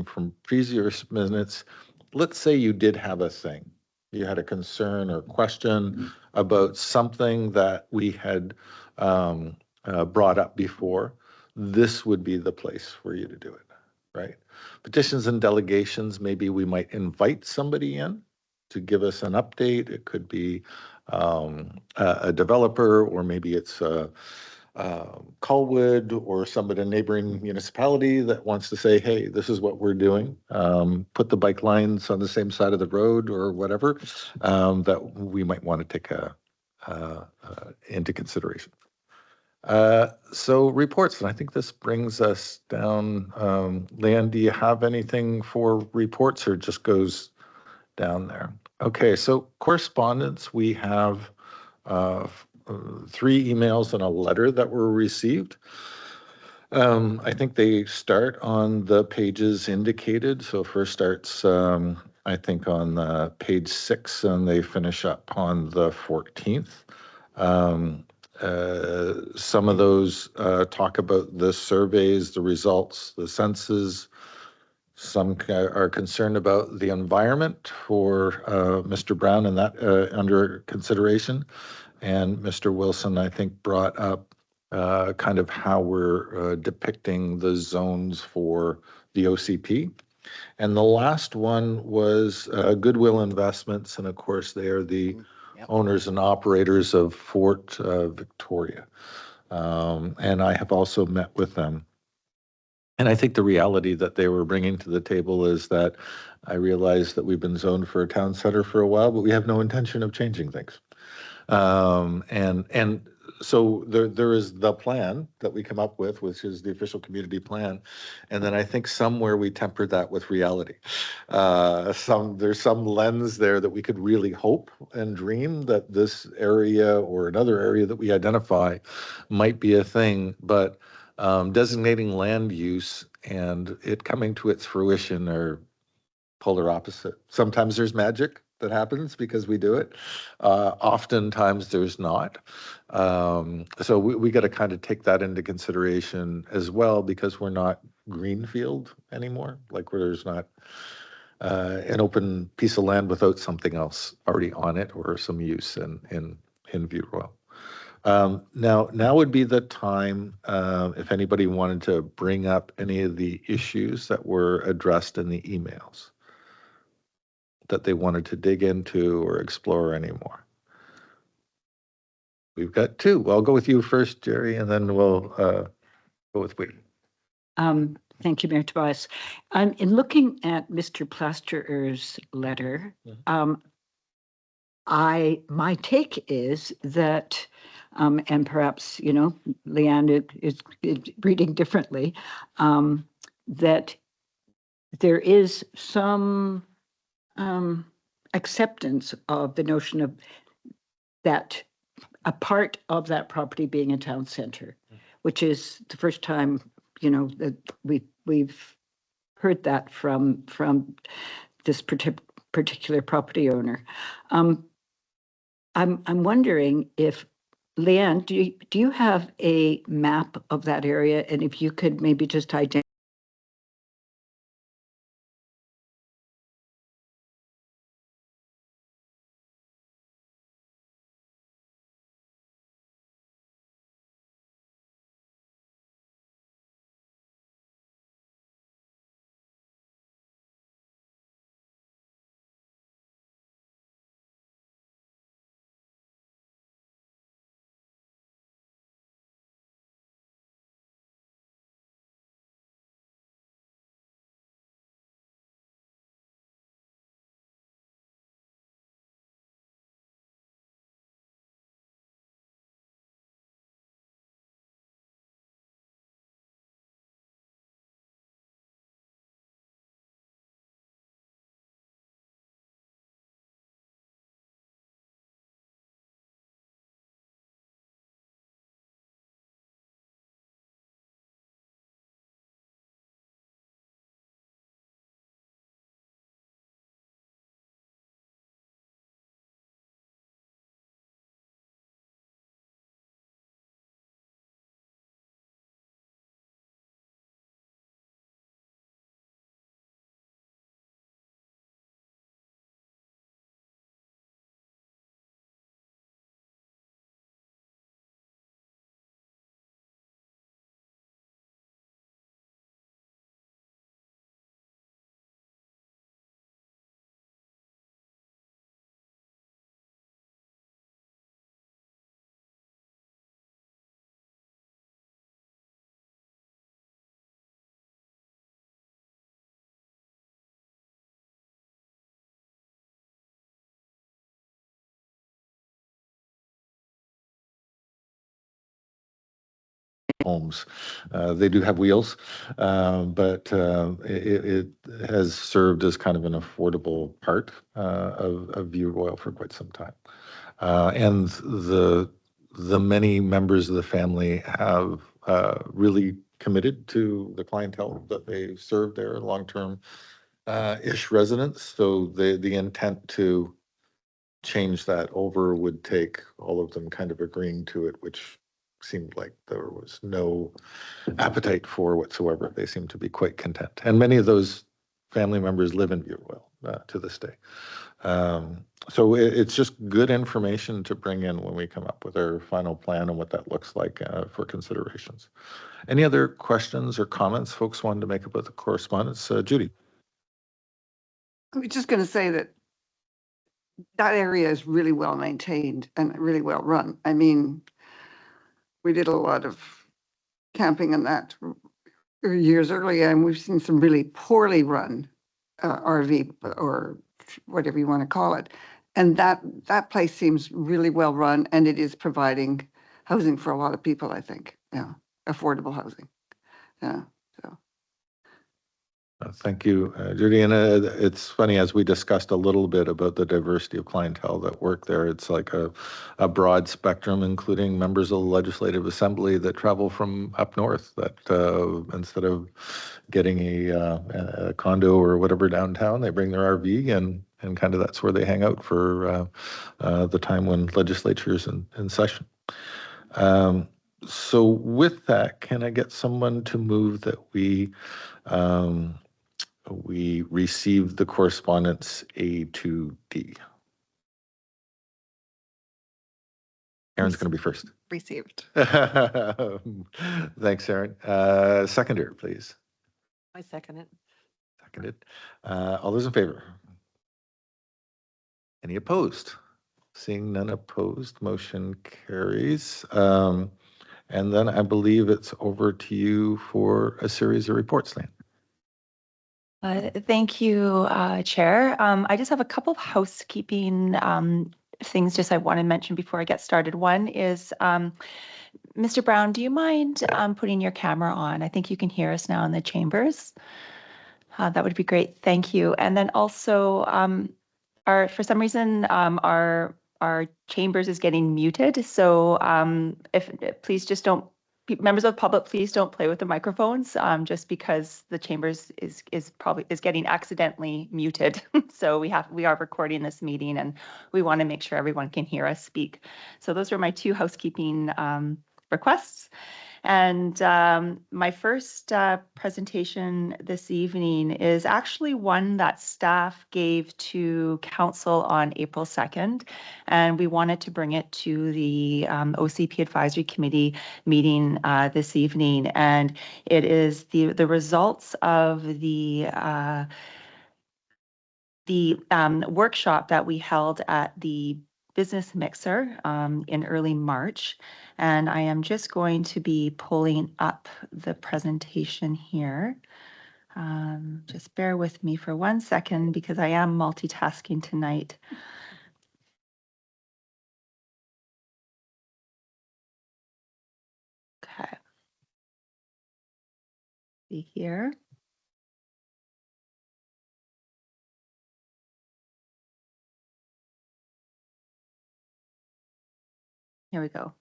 from previous minutes, let's say you did have a thing. You had a concern or question about something that we had brought up before. This would be the place for you to do it, right? Petitions and delegations, maybe we might invite somebody in to give us an update. It could be a developer, or maybe it's Colwood or somebody in a neighboring municipality that wants to say, hey, this is what we're doing. Put the bike lines on the same side of the road or whatever, that we might want to take into consideration. So reports, and I think this brings us down. Leanne, do you have anything for reports, or it just goes down there? Okay, so correspondence, we have 3 emails and a letter that were received. I think they start on the pages indicated. So first starts, I think, on page 6, and they finish up on the 14th. Some of those talk about the surveys, the results, the census. Some are concerned about the environment for Mr. Brown, and that under consideration. And Mr. Wilson, I think, brought up kind of how we're depicting the zones for the OCP. And the last one was Goodwill Investments, and of course, they are the owners and operators of Fort Victoria. And I have also met with them. And I think the reality that they were bringing to the table is that I realize that we've been zoned for a town center for a while, but we have no intention of changing things. And so there is the plan that we come up with, which is the official community plan. And then I think somewhere we temper that with reality. There's some lens there that we could really hope and dream that this area or another area that we identify might be a thing, but designating land use and it coming to its fruition are polar opposite. Sometimes there's magic that happens because we do it. Oftentimes there's not. So we got to kind of take that into consideration as well, because we're not greenfield anymore, like where there's not an open piece of land without something else already on it or some use in view. Well, now would be the time if anybody wanted to bring up any of the issues that were addressed in the emails that they wanted to dig into or explore anymore. We've got 2. Well, I'll go with you first, Jerry, and then we'll go with Wade. Thank you, Mayor Tobias. In looking at Mr. Plasterer's letter, my take is that, and perhaps, Leanne is reading differently, that there is some acceptance of the notion of that a part of that property being a town center, which is the first time, that we've heard that from this particular property owner. I'm wondering if, Leanne, do you have a map of that area? And if you could maybe just identify homes. They do have wheels, but it has served as kind of an affordable part of View Royal for quite some time. And the many members of the family have really committed to the clientele that they serve there, long-term ish residents. So the intent to change that over would take all of them kind of agreeing to it, which seemed like there was no appetite for whatsoever. They seem to be quite content. And many of those family members live in View Royal to this day. So it's just good information to bring in when we come up with our final plan and what that looks like for considerations. Any other questions or comments folks wanted to make about the correspondence? Judy. I was just going to say that that area is really well maintained and really well run. I mean, we did a lot of camping and that years earlier, and we've seen some really poorly run RV or whatever you want to call it. And that place seems really well run, and it is providing housing for a lot of people, I think. Yeah, affordable housing. Yeah. So. Thank you, Judy. And it's funny, as we discussed a little bit about the diversity of clientele that work there, it's like a broad spectrum, including members of the Legislative Assembly that travel from up north, that instead of getting a condo or whatever downtown, they bring their RV and kind of that's where they hang out for the time when legislature is in session. So with that, can I get someone to move that we received the correspondence A to D? Aaron's going to be first. Received. Thanks, Aaron. Seconder, please. I second it. Seconded. All those in favor? Any opposed? Seeing none opposed, motion carries. And then I believe it's over to you for a series of reports, Nan. Thank you, Chair. I just have a couple of housekeeping things just I want to mention before I get started. One is, Mr. Brown, do you mind putting your camera on? I think you can hear us now in the chambers. That would be great. Thank you. And then also, for some reason, our chambers is getting muted. So please just don't. Members of the public, please don't play with the microphones, just because the chambers is getting accidentally muted. So we are recording this meeting, and we want to make sure everyone can hear us speak. So those are my two housekeeping requests. And my first presentation this evening is actually one that staff gave to council on April 2nd. And we wanted to bring it to the OCP Advisory Committee meeting this evening. And it is the results of the workshop that we held at the Business Mixer in early March. And I am just going to be pulling up the presentation here. Just bear with me for 1 second because I am multitasking tonight. Okay. See here. Here we go.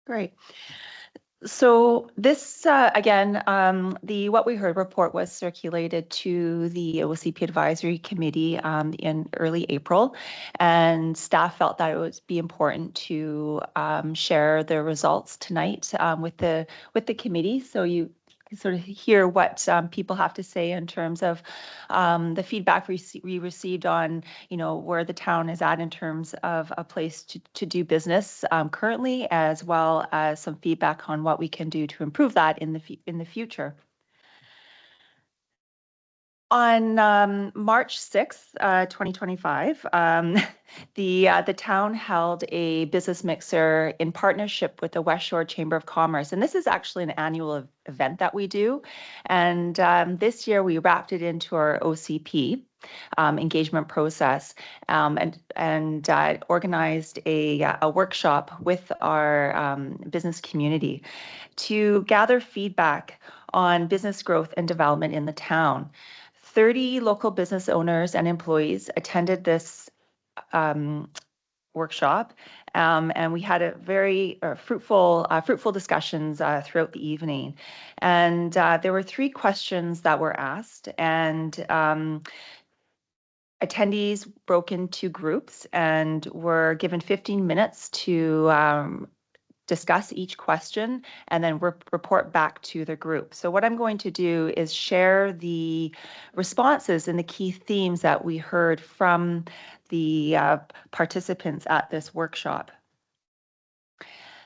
Great. So this, again, the What We Heard report was circulated to the OCP Advisory Committee in early April, and staff felt that it would be important to share the results tonight with the committee, so you can sort of hear what people have to say in terms of the feedback we received on, where the town is at in terms of a place to do business currently, as well as some feedback on what we can do to improve that in the future. On March 6th, 2025, the town held a business mixer in partnership with the West Shore Chamber of Commerce. And this is actually an annual event that we do. And this year we wrapped it into our OCP engagement process and organized a workshop with our business community to gather feedback on business growth and development in the town. 30 local business owners and employees attended this workshop, and we had a very fruitful discussions throughout the evening. And there were 3 questions that were asked, and attendees broke into groups and were given 15 minutes to discuss each question and then report back to the group. So what I'm going to do is share the responses and the key themes that we heard from the participants at this workshop.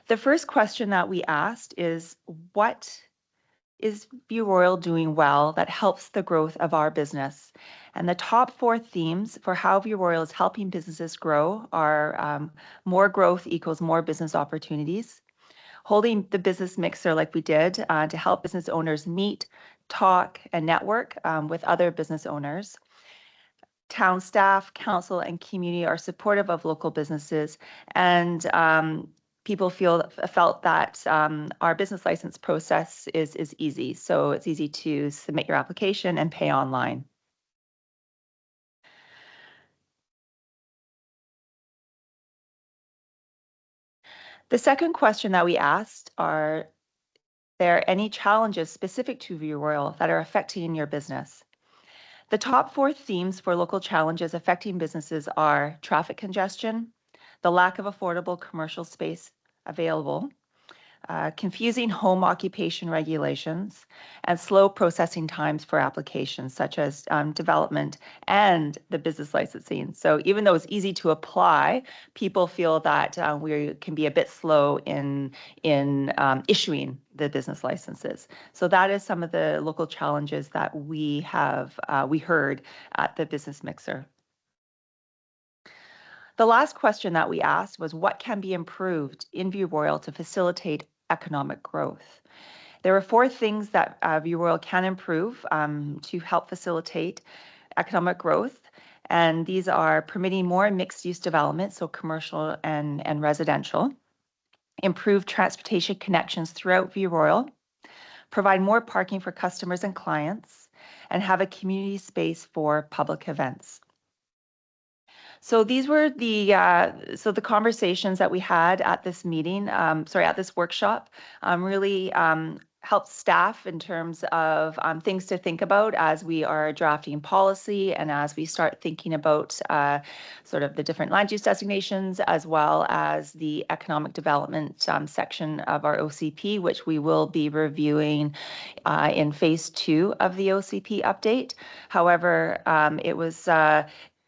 The first question that we asked is, what is View Royal doing well that helps the growth of our business? And the top 4 themes for how View Royal is helping businesses grow are more growth equals more business opportunities, holding the business mixer like we did to help business owners meet, talk, and network with other business owners. Town staff, council, and community are supportive of local businesses, and people felt that our business license process is easy. So it's easy to submit your application and pay online. The second question that we asked are there any challenges specific to View Royal that are affecting your business? The top 4 themes for local challenges affecting businesses are traffic congestion, the lack of affordable commercial space available, confusing home occupation regulations, and slow processing times for applications such as development and the business licensing. So even though it's easy to apply, people feel that we can be a bit slow in issuing the business licenses. So that is some of the local challenges that we heard at the Business Mixer. The last question that we asked was, what can be improved in View Royal to facilitate economic growth? There are 4 things that View Royal can improve to help facilitate economic growth. And these are permitting more mixed-use development, so commercial and residential, improve transportation connections throughout View Royal, provide more parking for customers and clients, and have a community space for public events. So these were the conversations that we had at this meeting, at this workshop, really helped staff in terms of things to think about as we are drafting policy and as we start thinking about sort of the different land use designations, as well as the economic development section of our OCP, which we will be reviewing in phase 2 of the OCP update. However,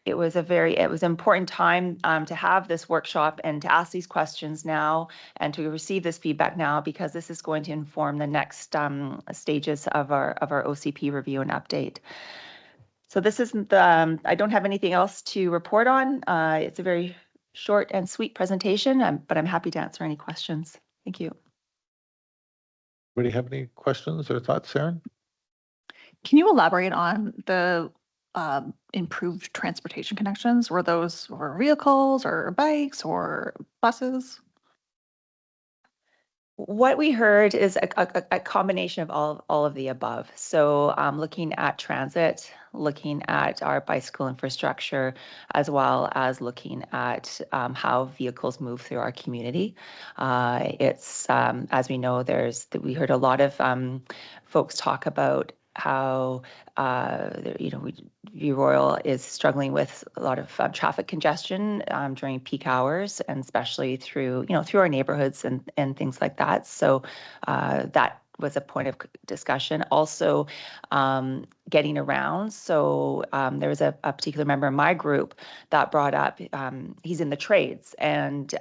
it was an important time to have this workshop and to ask these questions now and to receive this feedback now, because this is going to inform the next stages of our OCP review and update. So this isn't I don't have anything else to report on. It's a very short and sweet presentation, but I'm happy to answer any questions. Thank you. Anybody have any questions or thoughts, Saren? Can you elaborate on the improved transportation connections? Were those for vehicles or bikes or buses? What we heard is a combination of all of the above. So looking at transit, looking at our bicycle infrastructure, as well as looking at how vehicles move through our community. It's, as we know, we heard a lot of folks talk about how View Royal is struggling with a lot of traffic congestion during peak hours, and especially through our neighborhoods and things like that. So that was a point of discussion. Also, getting around. So there was a particular member in my group that brought up, he's in the trades, and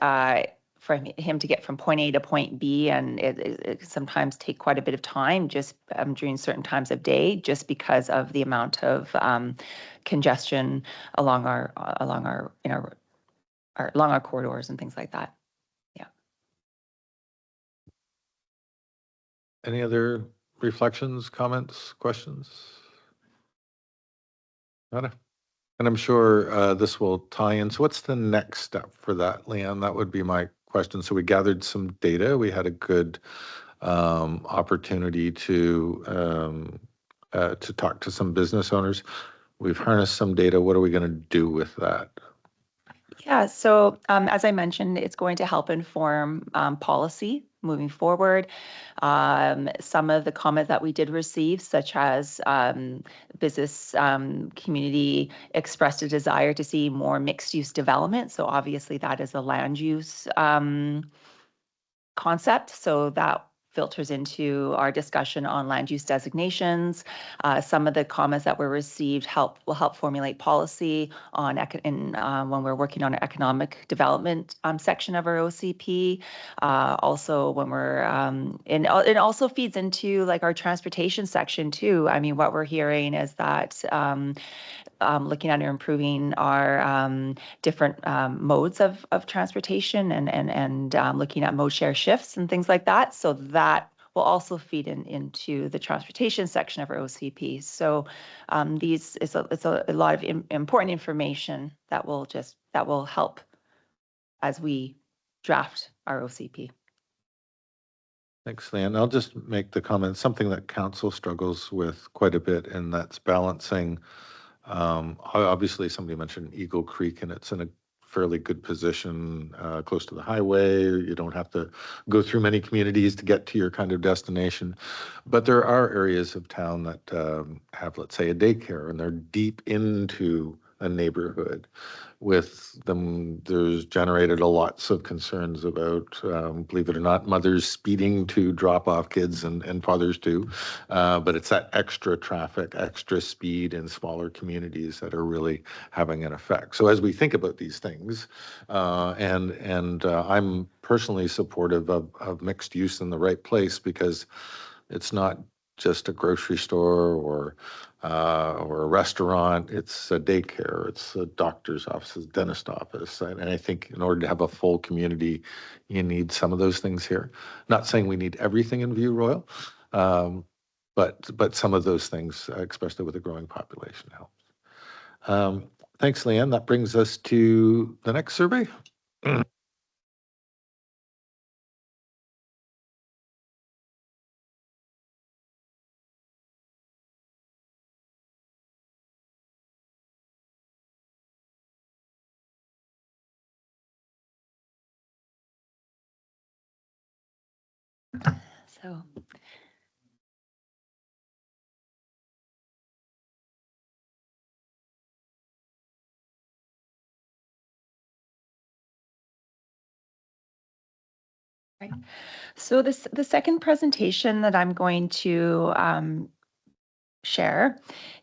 for him to get from point A to point B, and it can sometimes take quite a bit of time just during certain times of day, just because of the amount of congestion along our along our corridors and things like that. Any other reflections, comments, questions? Nada. And I'm sure this will tie in. So what's the next step for that, Leanne? That would be my question. So we gathered some data. We had a good opportunity to talk to some business owners. We've harnessed some data. What are we going to do with that? Yeah, so as I mentioned, it's going to help inform policy moving forward. Some of the comments that we did receive, such as business community expressed a desire to see more mixed use development. So obviously that is a land use concept. So that filters into our discussion on land use designations. Some of the comments that were received will help formulate policy on when we're working on our economic development section of our OCP. Also, when we're it also feeds into like our transportation section too. I mean, what we're hearing is that looking at improving our different modes of transportation and looking at mode share shifts and things like that. So that will also feed into the transportation section of our OCP. So it's a lot of important information that will help as we draft our OCP. Thanks, Leanne. I'll just make the comment, something that council struggles with quite a bit, and that's balancing. Obviously, somebody mentioned Eagle Creek, and it's in a fairly good position, close to the highway. You don't have to go through many communities to get to your kind of destination. But there are areas of town that have, let's say, a daycare, and they're deep into a neighborhood. With them, there's generated a lots of concerns about, believe it or not, mothers speeding to drop off kids and fathers too. But it's that extra traffic, extra speed in smaller communities that are really having an effect. So as we think about these things, and I'm personally supportive of mixed use in the right place, because it's not just a grocery store or a restaurant. It's a daycare, it's a doctor's office, a dentist office. And I think in order to have a full community, you need some of those things here. Not saying we need everything in View Royal, but some of those things, especially with a growing population, helps. Thanks, Leanne. That brings us to the next survey. So. Right. So the second presentation that I'm going to share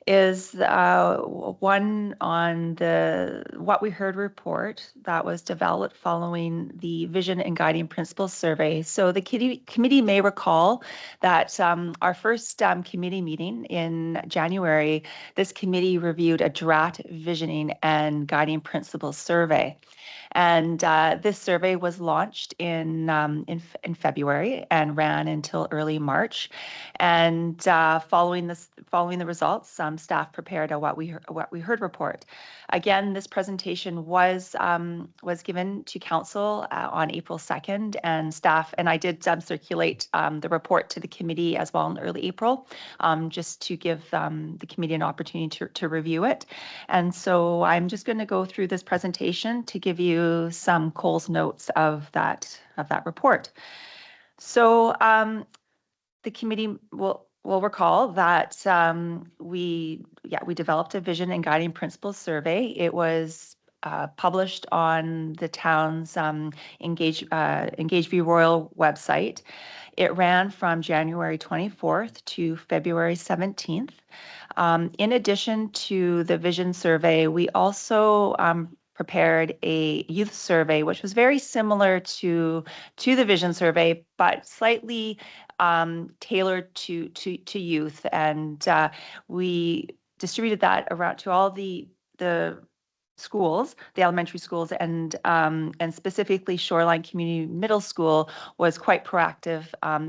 is one on the What We Heard report that was developed following the Vision and Guiding Principles survey. So the committee may recall that our first committee meeting in January, this committee reviewed a draft visioning and guiding principles survey. And this survey was launched in February and ran until early March. And following the results, staff prepared a What We Heard report. Again, this presentation was given to council on April 2nd, and staff and I did circulate the report to the committee as well in early April, just to give the committee an opportunity to review it. And so I'm just going to go through this presentation to give you some Coles notes of that report. So the committee will recall that we developed a vision and guiding principles survey. It was published on the town's Engage View Royal website. It ran from January 24th to February 17th. In addition to the vision survey, we also prepared a youth survey, which was very similar to the vision survey, but slightly tailored to youth. And we distributed that around to all the schools, the elementary schools, and specifically Shoreline Community Middle School was quite proactive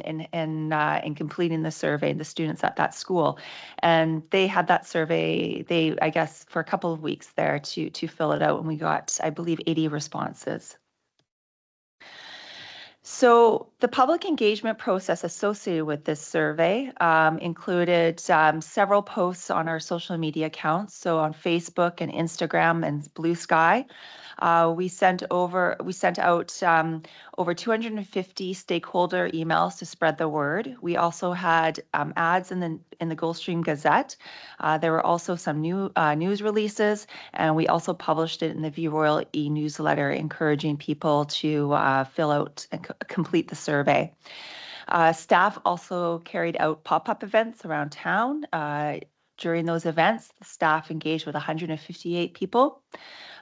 in completing the survey, the students at that school. And they had that survey, I guess, for a couple of weeks there to fill it out, and we got, I believe, 80 responses. So the public engagement process associated with this survey included several posts on our social media accounts, so on Facebook and Instagram and Blue Sky. We sent out over 250 stakeholder emails to spread the word. We also had ads in the Gulfstream Gazette. There were also some new news releases, and we also published it in the View Royal e-newsletter, encouraging people to fill out and complete the survey. Staff also carried out pop-up events around town. During those events, the staff engaged with 158 people.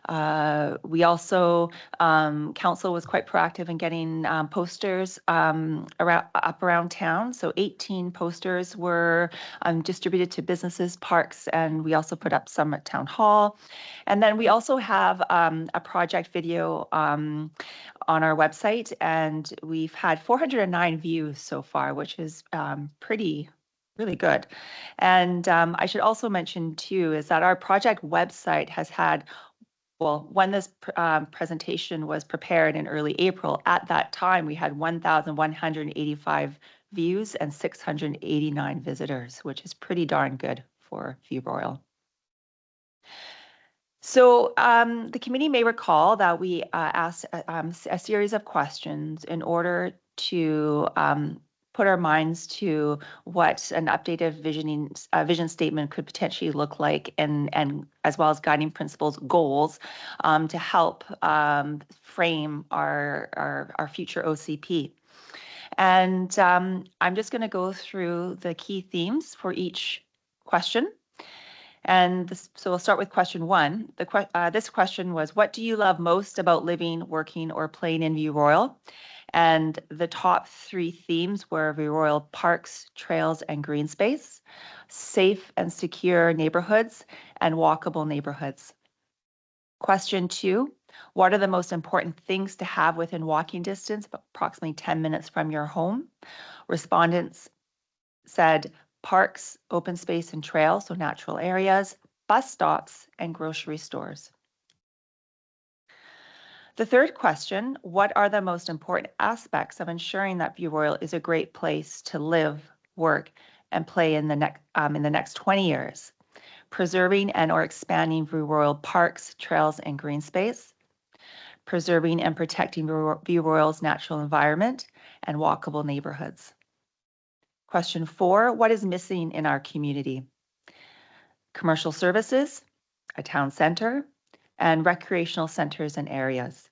We also, council was quite proactive in getting posters around town. So 18 posters were distributed to businesses, parks, and we also put up some at Town Hall. And then we also have a project video on our website, and we've had 409 views so far, which is really good. And I should also mention too, is that our project website has had, well, when this presentation was prepared in early April, at that time, we had 1,185 views and 689 visitors, which is pretty darn good for View Royal. So the committee may recall that we asked a series of questions in order to put our minds to what an updated vision statement could potentially look like, and as well as guiding principles, goals, to help frame our future OCP. And I'm just going to go through the key themes for each question. And so we'll start with question 1. This question was, what do you love most about living, working, or playing in View Royal? And the top 3 themes were View Royal parks, trails, and green space, safe and secure neighborhoods, and walkable neighborhoods. Question 2, what are the most important things to have within walking distance, approximately 10 minutes from your home? Respondents said parks, open space and trails, so natural areas, bus stops, and grocery stores. The third question, what are the most important aspects of ensuring that View Royal is a great place to live, work, and play in the next 20 years? Preserving and or expanding View Royal parks, trails, and green space, preserving and protecting View Royal's natural environment, and walkable neighborhoods. Question 4, what is missing in our community? Commercial services, a town center, and recreational centers and areas.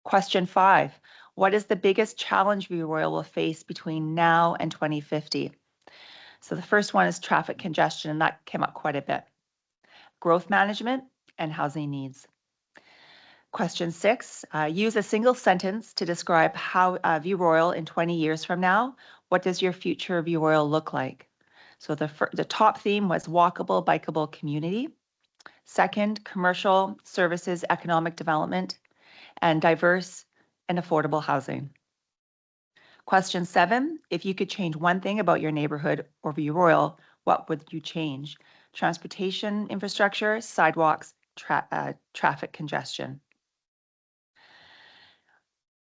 Question 5, what is the biggest challenge View Royal will face between now and 2050? So the first one is traffic congestion, and that came up quite a bit. Growth management and housing needs. Question 6, use a single sentence to describe how View Royal in 20 years from now. What does your future View Royal look like? So the top theme was walkable, bikeable community. Second, commercial services, economic development, and diverse and affordable housing. Question 7, if you could change one thing about your neighborhood or View Royal, what would you change? Transportation infrastructure, sidewalks, traffic congestion.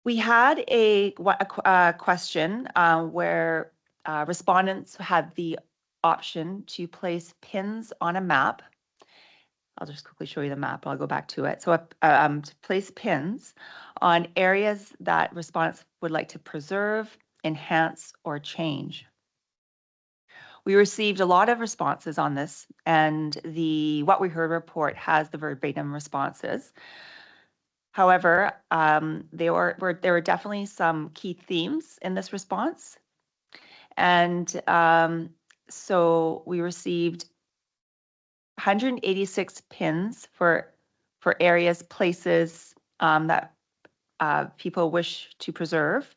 We had a question where respondents had the option to place pins on a map. I'll just quickly show you the map. I'll go back to it. So to place pins on areas that respondents would like to preserve, enhance, or change. We received a lot of responses on this, and the What We Heard report has the verbatim responses. However, there were definitely some key themes in this response. And so we received 186 pins for areas, places that people wish to preserve.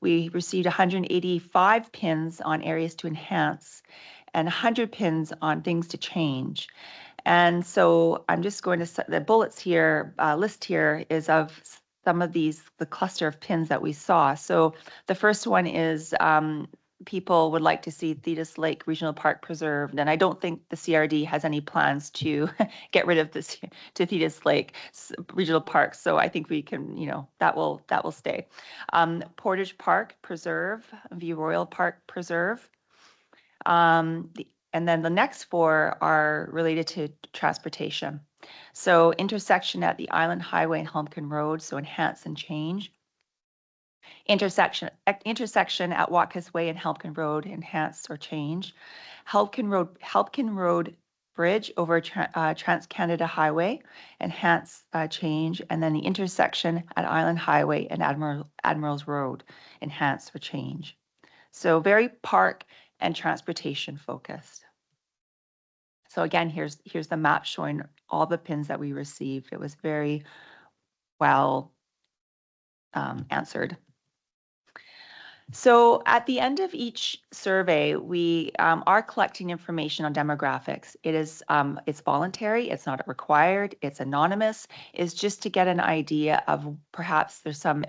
We received 185 pins on areas to enhance and 100 pins on things to change. And so I'm just going to set the bullets here, list here is of some of these, the cluster of pins that we saw. So the first one is people would like to see Thetis Lake Regional Park preserved, and I don't think the CRD has any plans to get rid of this to Thetis Lake Regional Park. So I think we can, that will stay. Portage Park preserve, View Royal Park preserve. And then the next four are related to transportation. So intersection at the Island Highway and Helmkin Road, so enhance and change. Intersection at Watkins Way and Helmkin Road, enhance or change. Helmkin Road Bridge over Trans-Canada Highway, enhance, change. And then the intersection at Island Highway and Admirals Road, enhance or change. So very park and transportation focused. So again, here's the map showing all the pins that we received. It was very well answered. So at the end of each survey, we are collecting information on demographics. It is it's voluntary, it's not required, it's anonymous. It's just to get an idea of perhaps there's some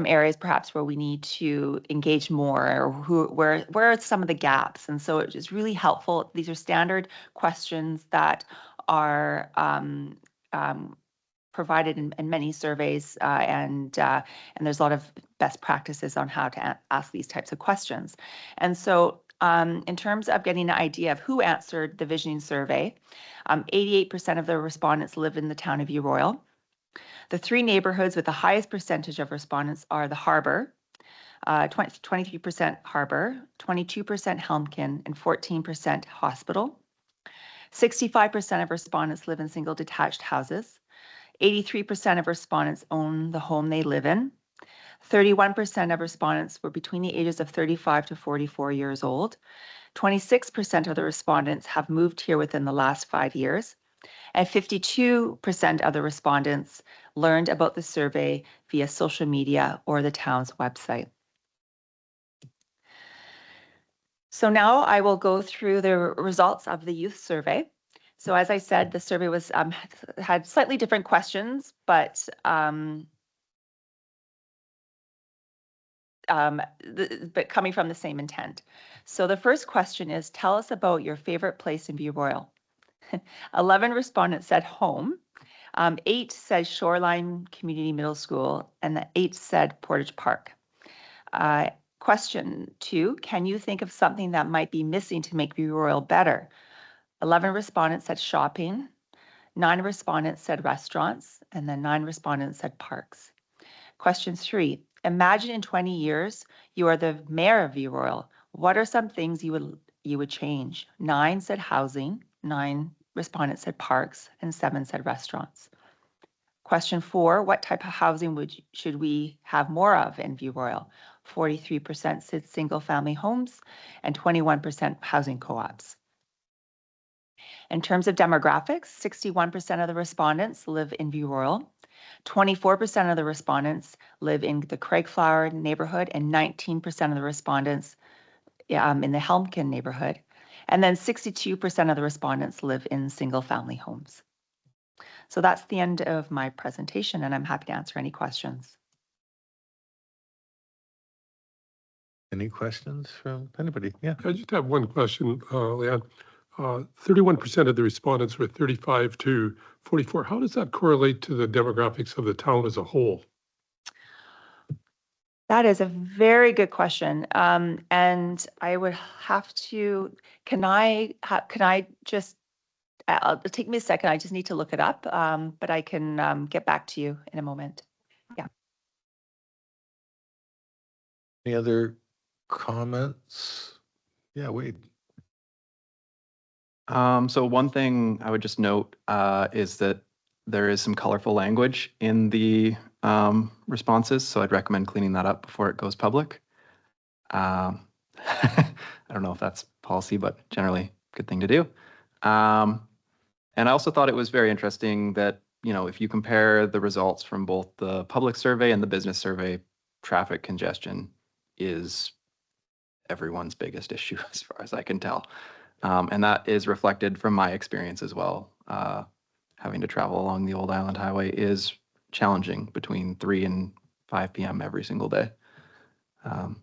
areas perhaps where we need to engage more, or where are some of the gaps. And so it is really helpful. These are standard questions that are provided in many surveys, and there's a lot of best practices on how to ask these types of questions. And so in terms of getting an idea of who answered the visioning survey, 88% of the respondents live in the town of View Royal. The three neighborhoods with the highest percentage of respondents are the Harbour, 23% Harbour, 22% Helmkin, and 14% Hospital. 65% of respondents live in single detached houses. 83% of respondents own the home they live in. 31% of respondents were between the ages of 35 to 44 years old. 26% of the respondents have moved here within the last 5 years. And 52% of the respondents learned about the survey via social media or the town's website. So now I will go through the results of the youth survey. So as I said, the survey was had slightly different questions, but coming from the same intent. So the first question is, tell us about your favorite place in View Royal. 11 respondents said home. 8 said Shoreline Community Middle School, and 8 said Portage Park. Question 2, can you think of something that might be missing to make View Royal better? 11 respondents said shopping, 9 respondents said restaurants, and then 9 respondents said parks. Question 3, imagine in 20 years you are the mayor of View Royal. What are some things you would change? 9 said housing, 9 respondents said parks, and 7 said restaurants. Question 4, what type of housing should we have more of in View Royal? 43% said single family homes and 21% housing co-ops. In terms of demographics, 61% of the respondents live in View Royal, 24% of the respondents live in the Craigflower neighborhood, and 19% of the respondents in the Helmkin neighborhood. And then 62% of the respondents live in single family homes. So that's the end of my presentation, and I'm happy to answer any questions. Any questions from anybody? Yeah. I just have one question, Leanne. 31% of the respondents were 35 to 44. How does that correlate to the demographics of the town as a whole? That is a very good question. And I would have to, can I just, it'll take me a second. I just need to look it up, but I can get back to you in a moment. Yeah. Any other comments? Yeah, Wade. So one thing I would just note is that there is some colorful language in the responses, so I'd recommend cleaning that up before it goes public. I don't know if that's policy, but generally good thing to do. And I also thought it was very interesting that, you know, if you compare the results from both the public survey and the business survey, traffic congestion is everyone's biggest issue as far as I can tell. And that is reflected from my experience as well. Having to travel along the Old Island Highway is challenging between 3 and 5 p.m. every single day.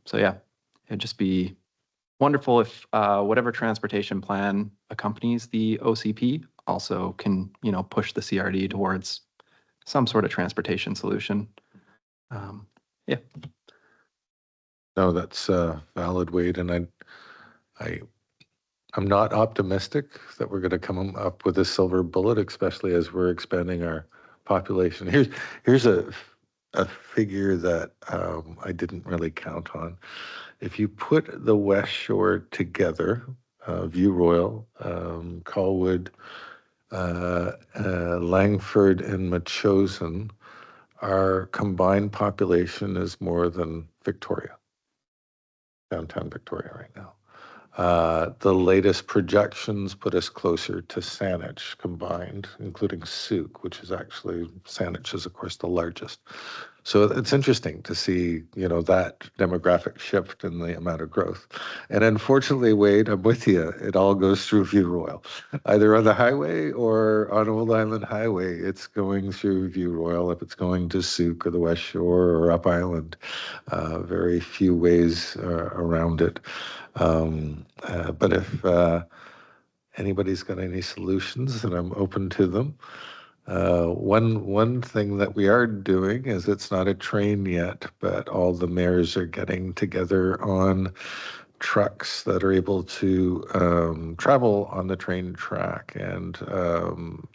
So yeah, it'd just be wonderful if whatever transportation plan accompanies the OCP also can, you know, push the CRD towards some sort of transportation solution. Yeah. No, that's valid, Wade, and I'm not optimistic that we're going to come up with a silver bullet, especially as we're expanding our population. Here's a figure that I didn't really count on. If you put the West Shore together, View Royal, Colwood, Langford, and Metchosin, our combined population is more than Victoria, downtown Victoria right now. The latest projections put us closer to Saanich combined, including Sooke, which is actually, Saanich is of course the largest. So it's interesting to see, you know, that demographic shift in the amount of growth. And unfortunately, Wade, I'm with you. It all goes through View Royal, either on the highway or on Old Island Highway. It's going through View Royal. If it's going to Sooke or the West Shore or Up Island, very few ways around it. But if anybody's got any solutions, then I'm open to them. One thing that we are doing is, it's not a train yet, but all the mayors are getting together on trucks that are able to travel on the train track, and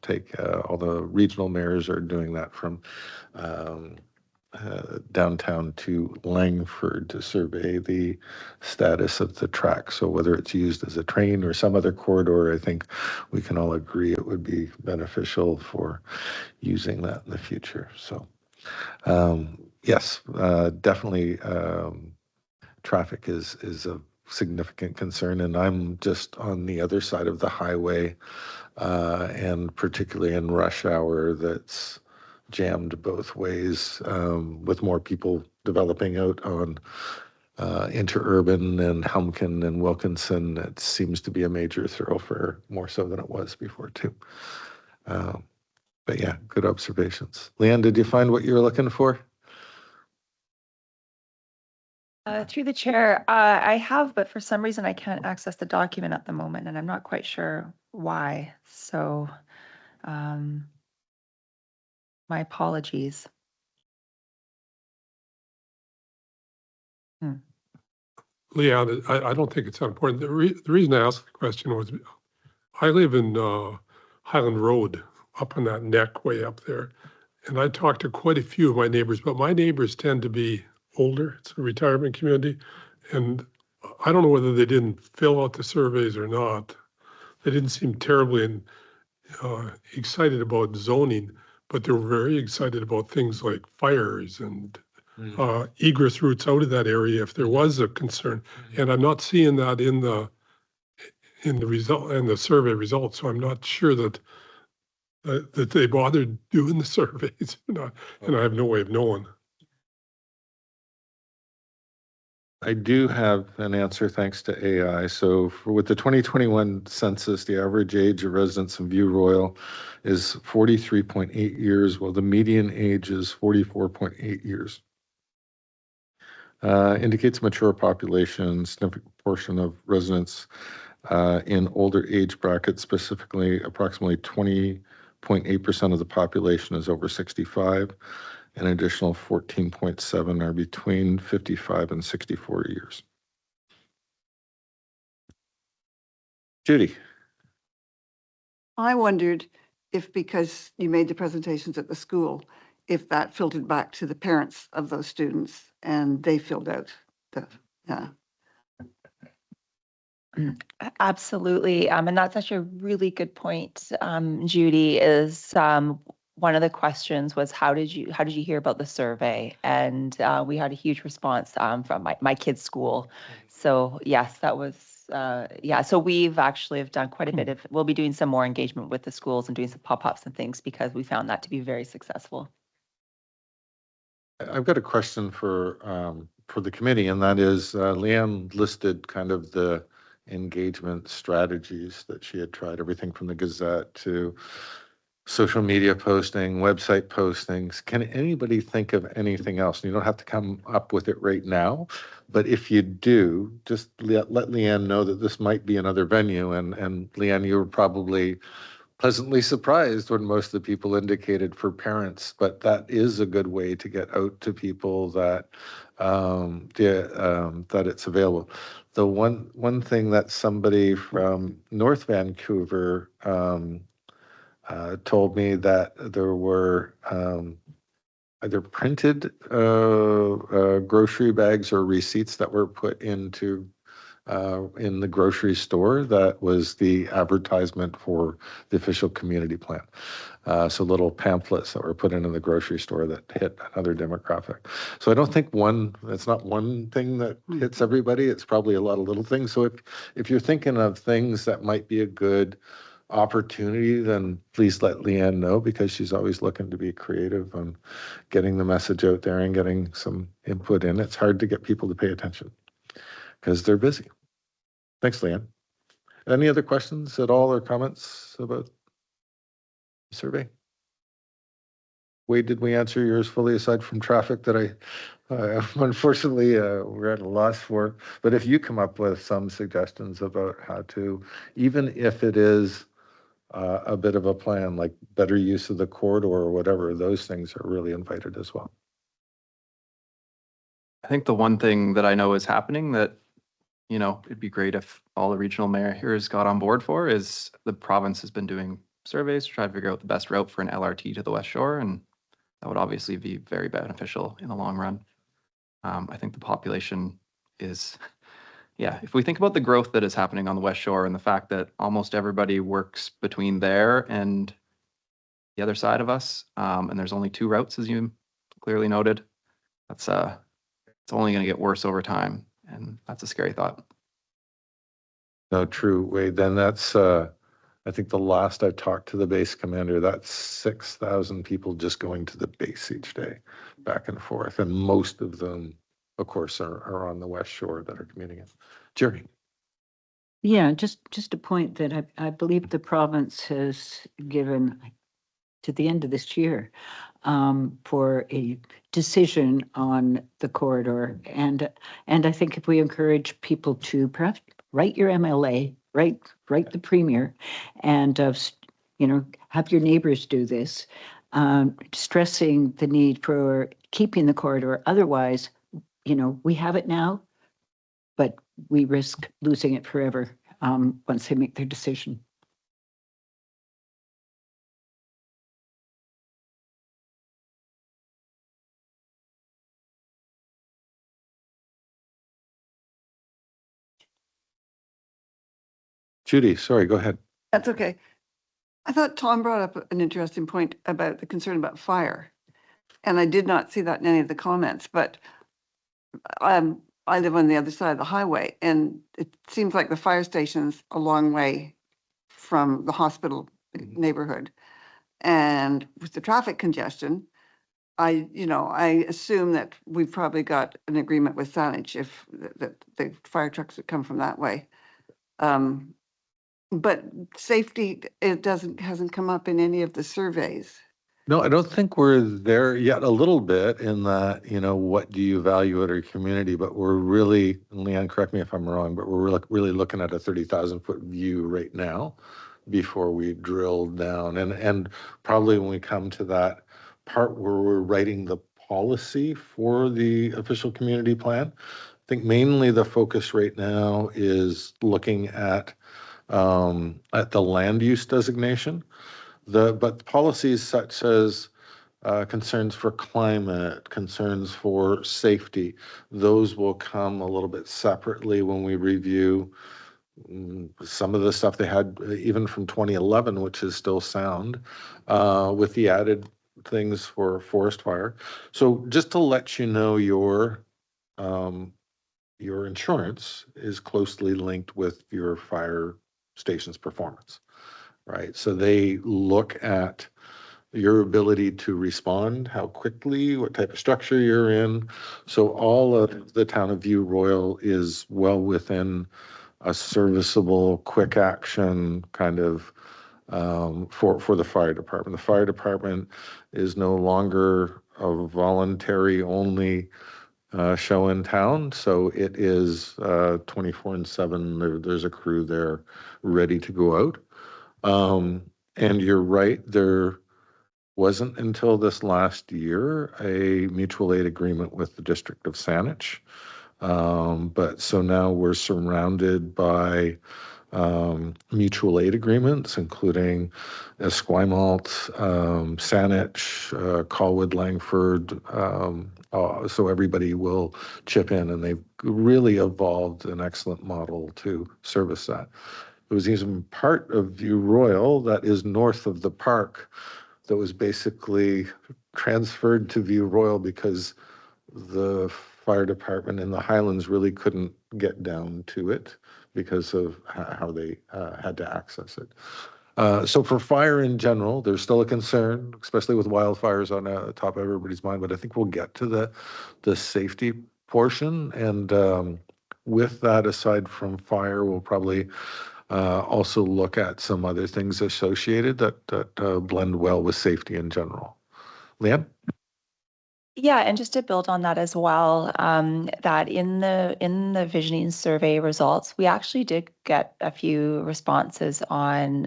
take all the regional mayors are doing that from downtown to Langford to survey the status of the track. So whether it's used as a train or some other corridor, I think we can all agree it would be beneficial for using that in the future. So yes, definitely traffic is a significant concern, and I'm just on the other side of the highway, and particularly in rush hour, that's jammed both ways, with more people developing out on interurban and Helmken and Wilkinson. It seems to be a major thoroughfare, more so than it was before too. But yeah, good observations. Leanne, did you find what you were looking for? Through the chair, I have, but for some reason I can't access the document at the moment, and I'm not quite sure why. So my apologies. Leanne, I don't think it's that important. The reason I asked the question was, I live in Highland Road, up on that neck way up there. And I talked to quite a few of my neighbors, but my neighbors tend to be older. It's a retirement community. And I don't know whether they didn't fill out the surveys or not. They didn't seem terribly excited about zoning, but they were very excited about things like fires and egress routes out of that area if there was a concern. And I'm not seeing that in the result and the survey results. So I'm not sure that that they bothered doing the surveys, and I have no way of knowing. I do have an answer thanks to AI. So with the 2021 census, the average age of residents in View Royal is 43.8 years, while the median age is 44.8 years. Indicates mature population, significant portion of residents in older age brackets, specifically approximately 20.8% of the population is over 65. An additional 14.7 are between 55 and 64 years. Judy. I wondered if, because you made the presentations at the school, if that filtered back to the parents of those students and they filled out the, yeah. Absolutely. And that's actually a really good point, Judy, is one of the questions was, how did you hear about the survey? And we had a huge response from my kids' school. So yes, that was yeah, so we've actually have done quite a bit of, we'll be doing some more engagement with the schools and doing some pop-ups and things because we found that to be very successful. I've got a question for the committee, and that is, Leanne listed kind of the engagement strategies that she had tried, everything from the Gazette to social media posting, website postings. Can anybody think of anything else? You don't have to come up with it right now, but if you do, just let Leanne know that this might be another venue. And Leanne, you were probably pleasantly surprised when most of the people indicated for parents, but that is a good way to get out to people that that it's available. The one thing that somebody from North Vancouver told me that there were either printed grocery bags or receipts that were put into in the grocery store. That was the advertisement for the official community plan. So little pamphlets that were put into the grocery store that hit another demographic. So I don't think it's not one thing that hits everybody. It's probably a lot of little things. So if you're thinking of things that might be a good opportunity, then please let Leanne know, because she's always looking to be creative on getting the message out there and getting some input in. It's hard to get people to pay attention because they're busy. Thanks, Leanne. Any other questions at all or comments about the survey? Wade, did we answer yours fully aside from traffic that I unfortunately we're at a loss for? But if you come up with some suggestions about how to, even if it is a bit of a plan, like better use of the corridor or whatever, those things are really invited as well. I think the one thing that I know is happening that, you know, it'd be great if all the regional mayors got on board for is the province has been doing surveys to try to figure out the best route for an LRT to the West Shore, and that would obviously be very beneficial in the long run. I think the population is, yeah, if we think about the growth that is happening on the West Shore and the fact that almost everybody works between there and the other side of us, and there's only 2 routes, as you clearly noted, that's it's only going to get worse over time, and that's a scary thought. No, true, Wade. Then that's, I think the last I talked to the base commander, that's 6,000 people just going to the base each day, back and forth. And most of them, of course, are on the West Shore that are commuting in. Jerry. Yeah, just a point that I believe the province has given to the end of this year for a decision on the corridor. And I think if we encourage people to perhaps write your MLA, write the premier, and have your neighbors do this, stressing the need for keeping the corridor. Otherwise, we have it now, but we risk losing it forever once they make their decision. Judy, sorry, go ahead. That's okay. I thought Tom brought up an interesting point about the concern about fire. And I did not see that in any of the comments, but I live on the other side of the highway, and it seems like the fire station's a long way from the hospital neighborhood. And with the traffic congestion, I assume that we've probably got an agreement with Saanich if the fire trucks would come from that way. But safety, hasn't come up in any of the surveys. No, I don't think we're there yet. A little bit in that, what do you value at our community? But we're really, Leanne, correct me if I'm wrong, but we're really looking at a 30,000-foot view right now before we drill down. And probably when we come to that part where we're writing the policy for the official community plan, I think mainly the focus right now is looking at the land use designation. But policies such as concerns for climate, concerns for safety, those will come a little bit separately when we review some of the stuff they had even from 2011, which is still sound, with the added things for forest fire. So just to let you know your your insurance is closely linked with your fire station's performance, right? So they look at your ability to respond, how quickly, what type of structure you're in. So all of the town of View Royal is well within a serviceable, quick action kind of for the fire department. The fire department is no longer a voluntary only show in town, so it is 24/7. There's a crew there ready to go out. And you're right, there wasn't until this last year a mutual aid agreement with the District of Saanich. But so now we're surrounded by mutual aid agreements, including Esquimalt, Saanich, Colwood, Langford. So everybody will chip in, and they've really evolved an excellent model to service that. There was even part of View Royal that is north of the park that was basically transferred to View Royal because the fire department in the Highlands really couldn't get down to it because of how they had to access it. So for fire in general, there's still a concern, especially with wildfires on the top of everybody's mind, but I think we'll get to the safety portion. And with that, aside from fire, we'll probably also look at some other things associated that blend well with safety in general. Leanne? Yeah, and just to build on that as well, that in the visioning survey results, we actually did get a few responses on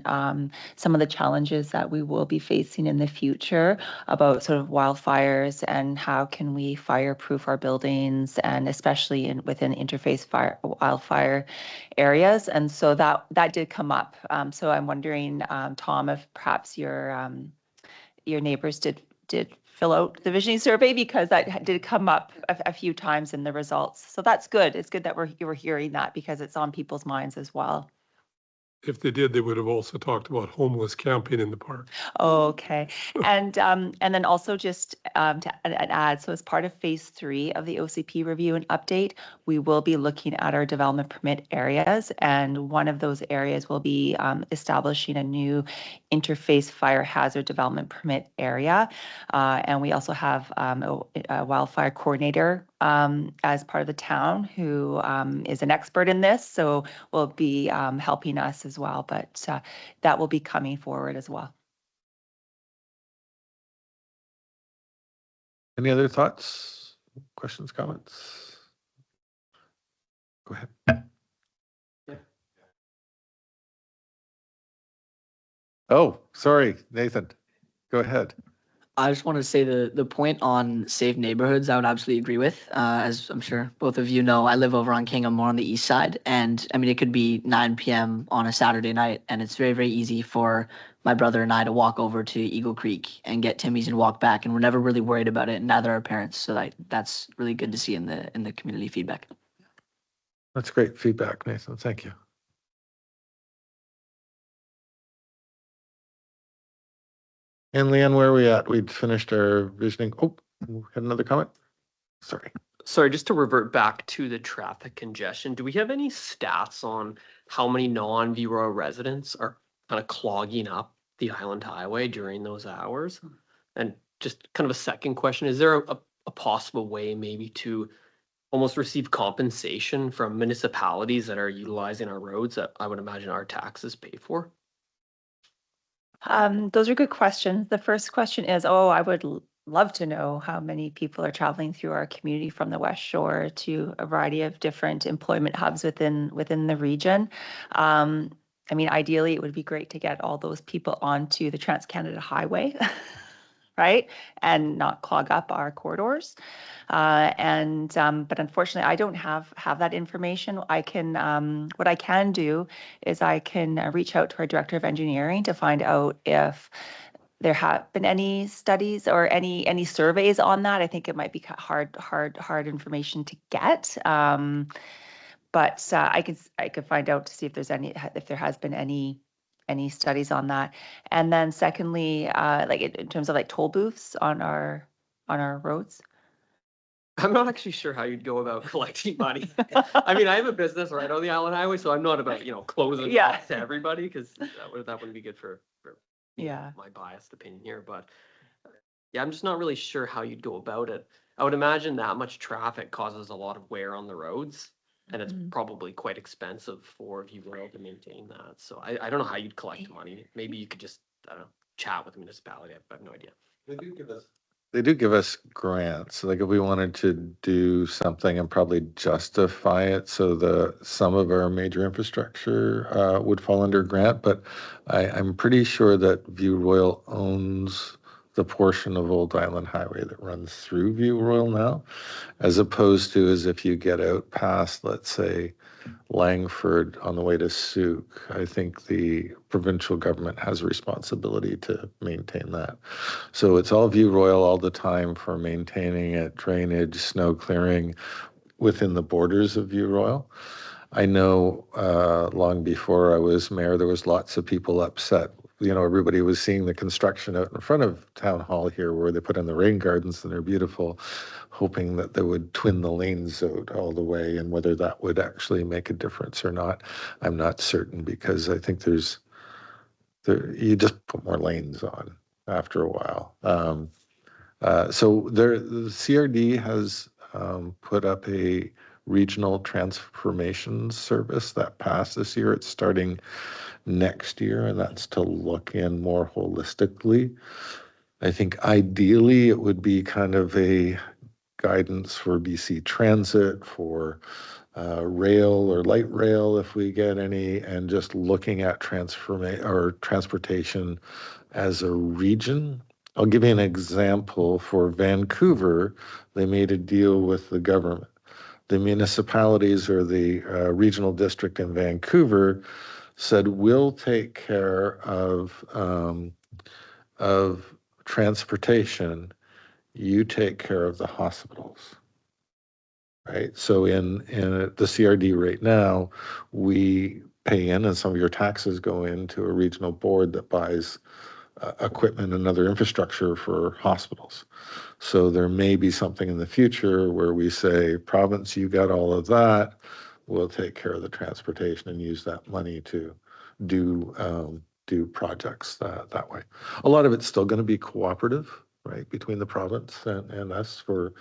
some of the challenges that we will be facing in the future about sort of wildfires and how can we fireproof our buildings, and especially within interface wildfire areas. And so that did come up. So I'm wondering, Tom, if perhaps your neighbors did fill out the visioning survey, because that did come up a few times in the results. So that's good. It's good that we're hearing that, because it's on people's minds as well. If they did, they would have also talked about homeless camping in the park. Okay. And then also just to add, so as part of phase 3 of the OCP review and update, we will be looking at our development permit areas. And one of those areas will be establishing a new interface fire hazard development permit area. And we also have a wildfire coordinator as part of the town who is an expert in this. So will be helping us as well. But that will be coming forward as well. Any other thoughts, questions, comments? Go ahead. Oh, sorry, Nathan. Go ahead. I just want to say the point on safe neighborhoods, I would absolutely agree with. As I'm sure both of you know, I live over on Kingham, more on the east side. And I mean, it could be 9 p.m. on a Saturday night, and it's very, very easy for my brother and I to walk over to Eagle Creek and get Timmy's and walk back. And we're never really worried about it, and neither are our parents. So that's really good to see in the community feedback. That's great feedback, Nathan. Thank you. And Leanne, where are we at? We'd finished our visioning. Oh, we had another comment? Sorry. Sorry, just to revert back to the traffic congestion, do we have any stats on how many non-View Royal residents are kind of clogging up the Island Highway during those hours? And just kind of a second question, is there a possible way maybe to almost receive compensation from municipalities that are utilizing our roads that I would imagine our taxes pay for? Those are good questions. The first question is, I would love to know how many people are traveling through our community from the West Shore to a variety of different employment hubs within the region. I mean, ideally, it would be great to get all those people onto the Trans-Canada Highway, right? And not clog up our corridors. But unfortunately, I don't have that information. I can, what I can do is I can reach out to our Director of Engineering to find out if there have been any studies or any surveys on that. I think it might be hard information to get. But I could find out to see if there has been any studies on that. And then secondly, like in terms of like toll booths on our roads. I'm not actually sure how you'd go about collecting money. I mean, I have a business right on the Island Highway, so I'm not about, closing Yeah. off to everybody, because that wouldn't be good for Yeah. my biased opinion here, but yeah, I'm just not really sure how you'd go about it. I would imagine that much traffic causes a lot of wear on the roads, and it's Mhm. probably quite expensive for View Royal to maintain that. So I don't know how you'd collect money. Maybe you could just, I don't know, chat with the municipality. I have no idea. They do give us grants, like if we wanted to do something and probably justify it, so some of our major infrastructure would fall under grant, but I'm pretty sure that View Royal owns the portion of Old Island Highway that runs through View Royal now, as opposed to as if you get out past, let's say, Langford on the way to Souk. I think the provincial government has a responsibility to maintain that. So it's all View Royal all the time for maintaining it, drainage, snow clearing within the borders of View Royal. I know long before I was mayor, there was lots of people upset. Everybody was seeing the construction out in front of Town Hall here where they put in the rain gardens and they're beautiful, hoping that they would twin the lanes out all the way, and whether that would actually make a difference or not, I'm not certain, because I think you just put more lanes on after a while. So the CRD has put up a regional transformation service that passed this year. It's starting next year, and that's to look in more holistically. I think ideally it would be kind of a guidance for BC Transit, for rail or light rail if we get any, and just looking at transportation as a region. I'll give you an example. For Vancouver, they made a deal with the government. The municipalities or the regional district in Vancouver said, we'll take care of transportation, you take care of the hospitals. Right. So in the CRD right now, we pay in, and some of your taxes go into a regional board that buys equipment and other infrastructure for hospitals. So there may be something in the future where we say, province, you got all of that. We'll take care of the transportation and use that money to do projects that way. A lot of it's still going to be cooperative, right, between the province and us for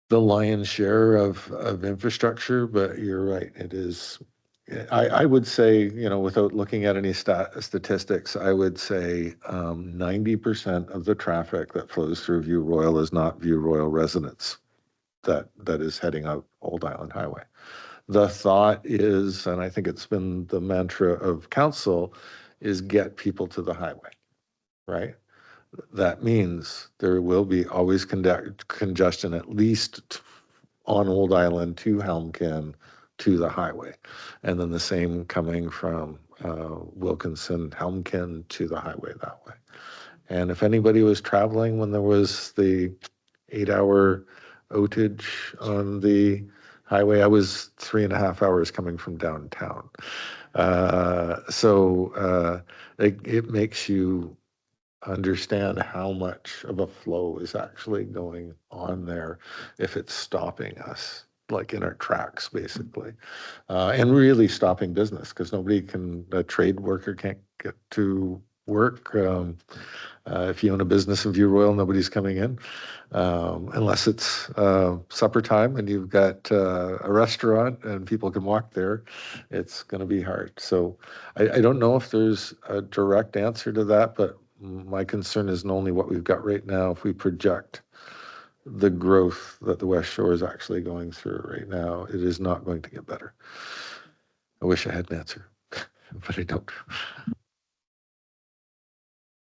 the lion's share of infrastructure, but you're right, it is. I would say, without looking at any statistics, I would say 90% of the traffic that flows through View Royal is not View Royal residents that is heading out Old Island Highway. The thought is, and I think it's been the mantra of council, is get people to the highway, right? That means there will be always congestion, at least on Old Island to Helmkin to the highway. And then the same coming from Wilkinson, Helmkin to the highway that way. And if anybody was traveling when there was the 8-hour outage on the highway, I was 3.5 hours coming from downtown. So it makes you understand how much of a flow is actually going on there if it's stopping us, like in our tracks, basically, and really stopping business, because a trade worker can't get to work. If you own a business in View Royal, nobody's coming in unless it's supper time and you've got a restaurant and people can walk there. It's going to be hard. So I don't know if there's a direct answer to that, but my concern is not only what we've got right now. If we project the growth that the West Shore is actually going through right now, it is not going to get better. I wish I had an answer, but I don't.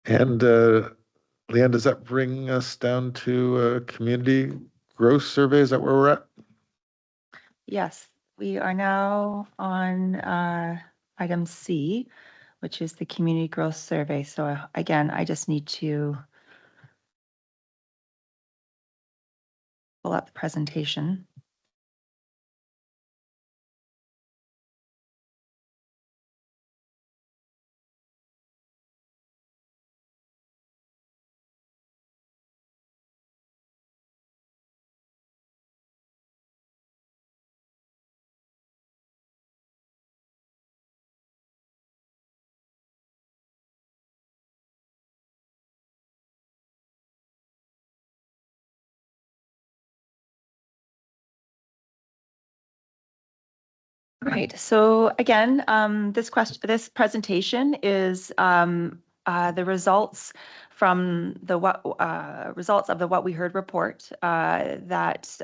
And Leanne, does that bring us down to community growth survey? Is that where we're at? Yes, we are now on item C, which is the community growth survey. So again, I just need to pull up the presentation. Right. So again, this presentation is the results from the results of the What We Heard report that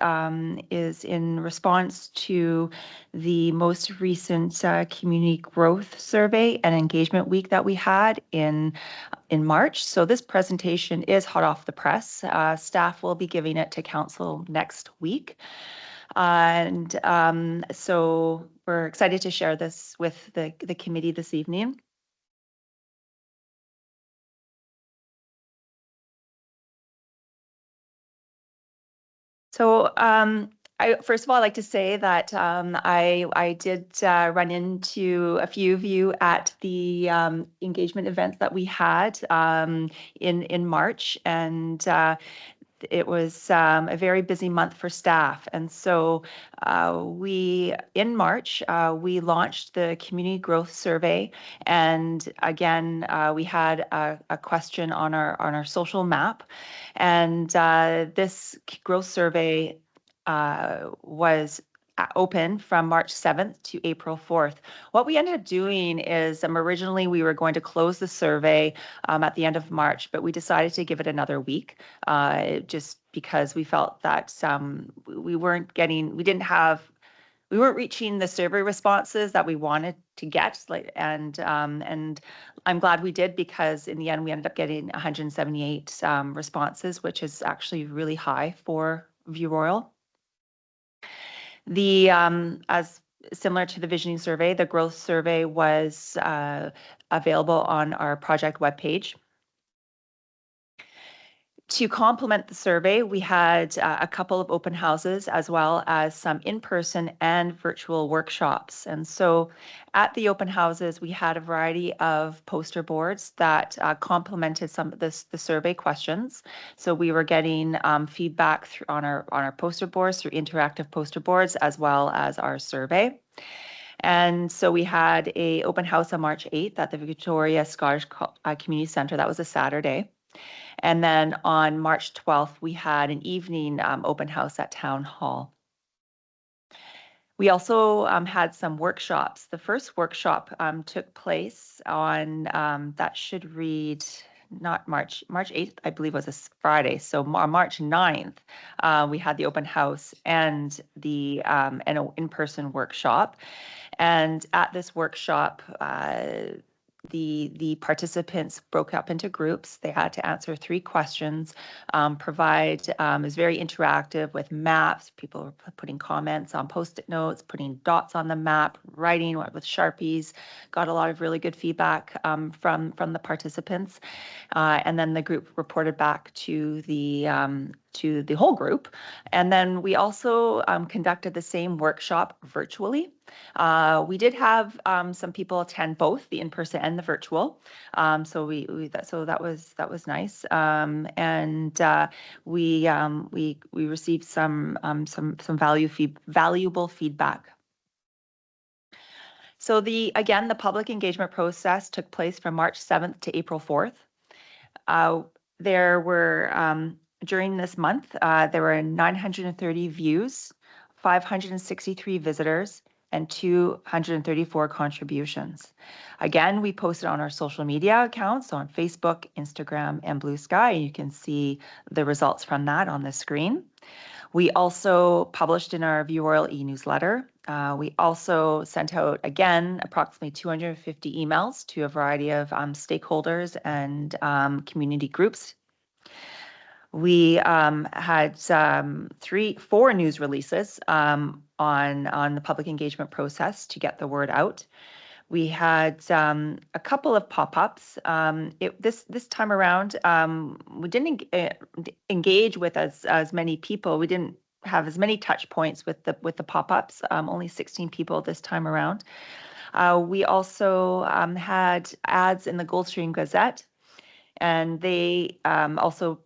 is in response to the most recent community growth survey and engagement week that we had in March. So this presentation is hot off the press. Staff will be giving it to council next week. And so we're excited to share this with the committee this evening. So first of all, I'd like to say that I did run into a few of you at the engagement events that we had in March, and it was a very busy month for staff. And so in March, we launched the community growth survey. And again, we had a question on our social map. And this growth survey was open from March 7th to April 4th. What we ended up doing is originally we were going to close the survey at the end of March, but we decided to give it another week just because we felt that we weren't reaching the survey responses that we wanted to get, and I'm glad we did, because in the end we ended up getting 178 responses, which is actually really high for View Royal. As similar to the visioning survey, the growth survey was available on our project webpage. To complement the survey, we had a couple of open houses as well as some in-person and virtual workshops. And so at the open houses, we had a variety of poster boards that complemented some of the survey questions. So we were getting feedback on our poster boards through interactive poster boards as well as our survey. And so we had an open house on March 8th at the Victoria Scottish Community Centre. That was a Saturday. And then on March 12th, we had an evening open house at Town Hall. We also had some workshops. The first workshop took place on, that should read, not March 8th, I believe was a Friday. So on March 9th, we had the open house and the an in-person workshop. And at this workshop, the participants broke up into groups. They had to answer 3 questions, it was very interactive with maps. People were putting comments on Post-it notes, putting dots on the map, writing with Sharpies. Got a lot of really good feedback from the participants. And then the group reported back to the whole group. And then we also conducted the same workshop virtually. We did have some people attend both the in-person and the virtual. So that was nice. And we received some valuable feedback. So again, the public engagement process took place from March 7th to April 4th. There were during this month, there were 930 views, 563 visitors, and 234 contributions. Again, we posted on our social media accounts on Facebook, Instagram, and Blue Sky. You can see the results from that on the screen. We also published in our View Royal e-newsletter. We also sent out, again, approximately 250 emails to a variety of stakeholders and community groups. We had 4 news releases on the public engagement process to get the word out. We had a couple of pop-ups. This time around, we didn't engage with as many people. We didn't have as many touch points with the pop-ups. Only 16 people this time around. We also had ads in the Goldstream Gazette. And they also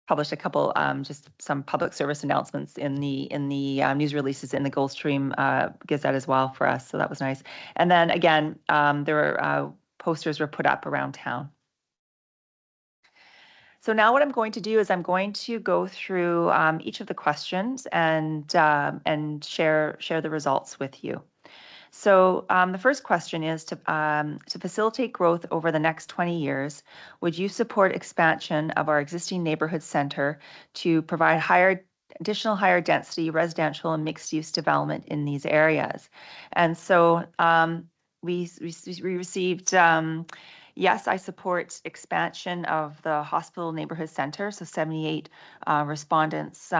published a couple, just some public service announcements in the news releases in the Goldstream Gazette as well for us. So that was nice. And then again, there were posters were put up around town. So now what I'm going to do is I'm going to go through each of the questions and share the results with you. So the first question is to facilitate growth over the next 20 years, would you support expansion of our existing neighborhood center to provide additional higher density residential and mixed use development in these areas? And so we received yes, I support expansion of the hospital neighborhood center. So 78 respondents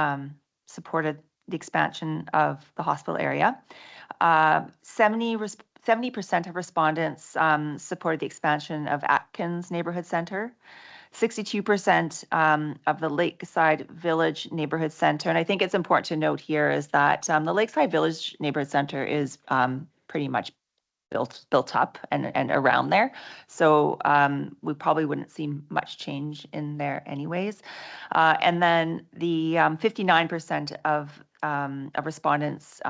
supported the expansion of the hospital area. 70% of respondents supported the expansion of Atkins neighborhood center. 62% of the Lakeside Village neighborhood center. And I think it's important to note here is that the Lakeside Village neighborhood center is pretty much built up and around there. So we probably wouldn't see much change in there anyways. And then the 59% of respondents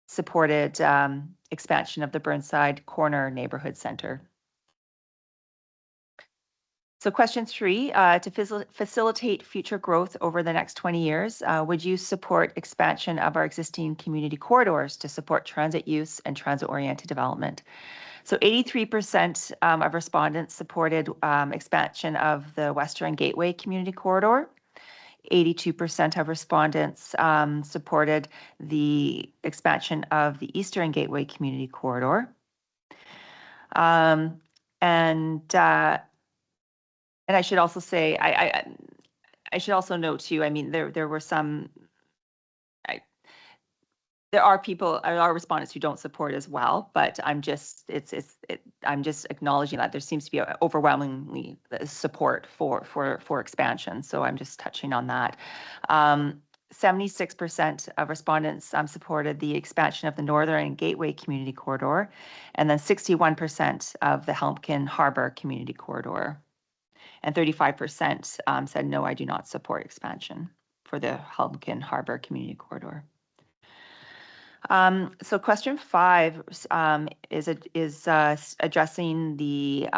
supported expansion of the Burnside Corner neighborhood center. So question 3, to facilitate future growth over the next 20 years, would you support expansion of our existing community corridors to support transit use and transit-oriented development? So 83% of respondents supported expansion of the Western Gateway Community Corridor. 82% of respondents supported the expansion of the Eastern Gateway Community Corridor. And I should also say, I should also note too, I mean, there were some, there are respondents who don't support as well, but I'm just acknowledging that there seems to be overwhelmingly support for expansion. So I'm just touching on that. 76% of respondents supported the expansion of the Northern Gateway Community Corridor, and then 61% of the Helmkin Harbor Community Corridor. And 35% said, no, I do not support expansion for the Helmkin Harbor Community Corridor. So question 5 is addressing the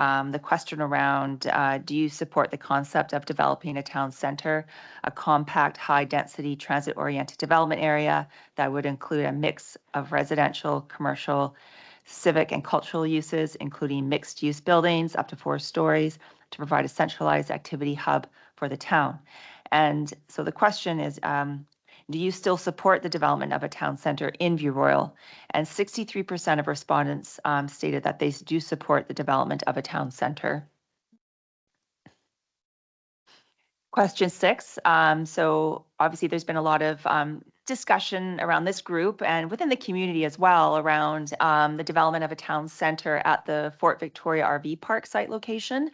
question around, do you support the concept of developing a town center, a compact, high-density, transit-oriented development area that would include a mix of residential, commercial, civic, and cultural uses, including mixed-use buildings up to 4 stories, to provide a centralized activity hub for the town? And so the question is, do you still support the development of a town center in View Royal? And 63% of respondents stated that they do support the development of a town center. Question 6. So obviously there's been a lot of discussion around this group and within the community as well around the development of a town center at the Fort Victoria RV Park site location.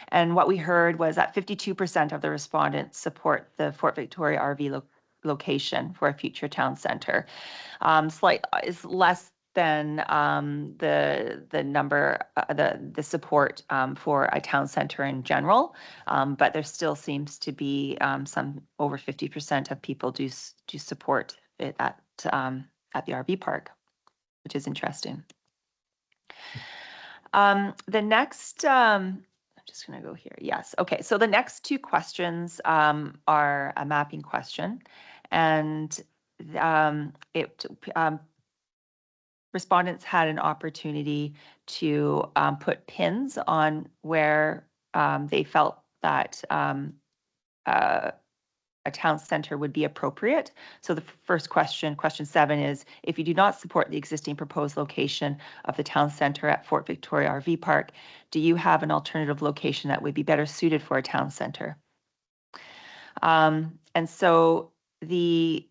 And what we heard was that 52% of the respondents support the Fort Victoria RV location for a future town center. Is less than the number, the support for a town center in general, but there still seems to be some over 50% of people do support it at the RV park, which is interesting. The next, I'm just going to go here. Yes. Okay. So the next 2 questions are a mapping question, and respondents had an opportunity to put pins on where they felt that a town center would be appropriate. So the first question, question 7, is if you do not support the existing proposed location of the town center at Fort Victoria RV Park, do you have an alternative location that would be better suited for a town center? And so the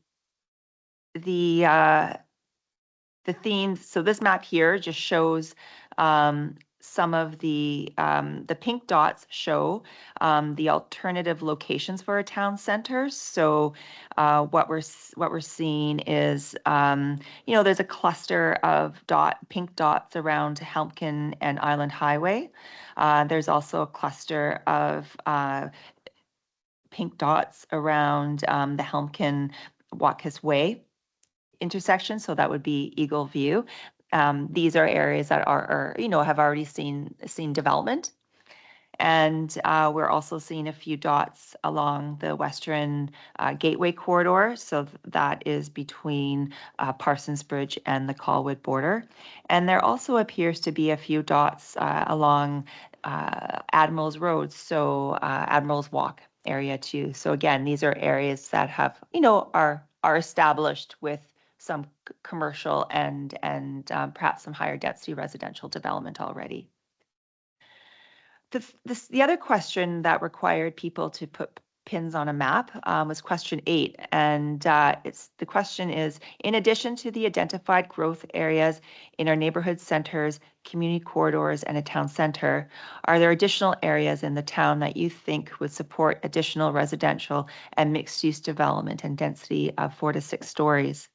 themes, so this map here just shows some of the pink dots show the alternative locations for a town center. So what we're seeing is, there's a cluster of pink dots around Helmkin and Island Highway. There's also a cluster of pink dots around the Helmkin Watkis Way intersection. So that would be Eagle View. These are areas that are have already seen development. And we're also seeing a few dots along the Western Gateway corridor. So that is between Parsons Bridge and the Colwood border. And there also appears to be a few dots along Admiral's Road, so Admiral's Walk area too. So again, these are areas that have, are established with some commercial and perhaps some higher density residential development already. The other question that required people to put pins on a map was question 8. And the question is, in addition to the identified growth areas in our neighborhood centers, community corridors, and a town center, are there additional areas in the town that you think would support additional residential and mixed-use development and density of 4 to 6 stories?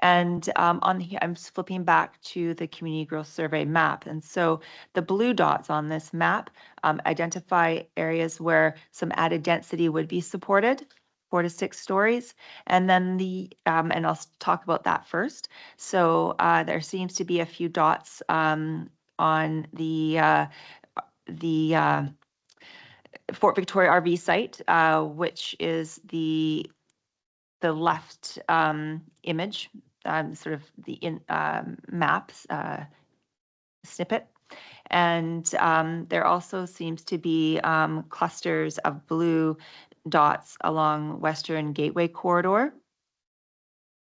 And I'm flipping back to the community growth survey map. And so the blue dots on this map identify areas where some added density would be supported, 4 to 6 stories. And then and I'll talk about that first. So there seems to be a few dots on the Fort Victoria RV site, which is the left image, sort of the maps snippet. And there also seems to be clusters of blue dots along Western Gateway corridor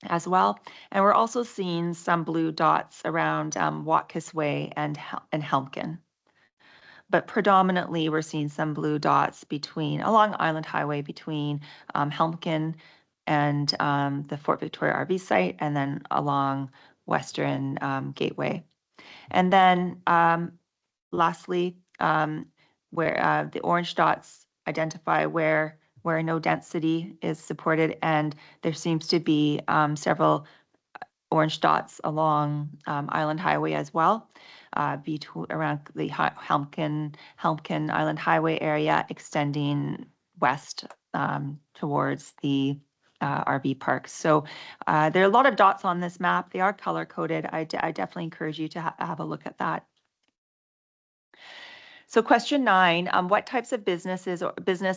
as well. And we're also seeing some blue dots around Watkis Way and Helmkin. But predominantly, we're seeing some blue dots along Island Highway between Helmkin and the Fort Victoria RV site, and then along Western Gateway. And then lastly, where the orange dots identify where no density is supported, and there seems to be several orange dots along Island Highway as well, around the Helmkin Island Highway area, extending west towards the RV parks. So there are a lot of dots on this map. They are color coded. I definitely encourage you to have a look at that. So question 9, what types of business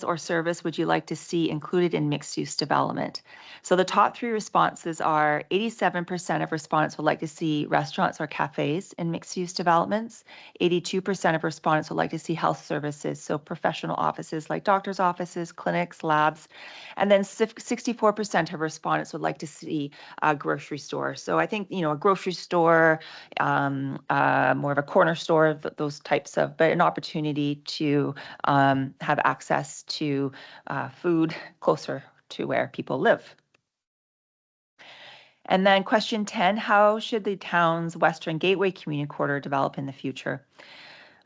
or service would you like to see included in mixed use development? So the top 3 responses are 87% of respondents would like to see restaurants or cafes in mixed use developments. 82% of respondents would like to see health services, so professional offices like doctors' offices, clinics, labs. And then 64% of respondents would like to see a grocery store. So I think, a grocery store, more of a corner store, those types of, but an opportunity to have access to food closer to where people live. And then question 10, how should the town's Western Gateway community corridor develop in the future?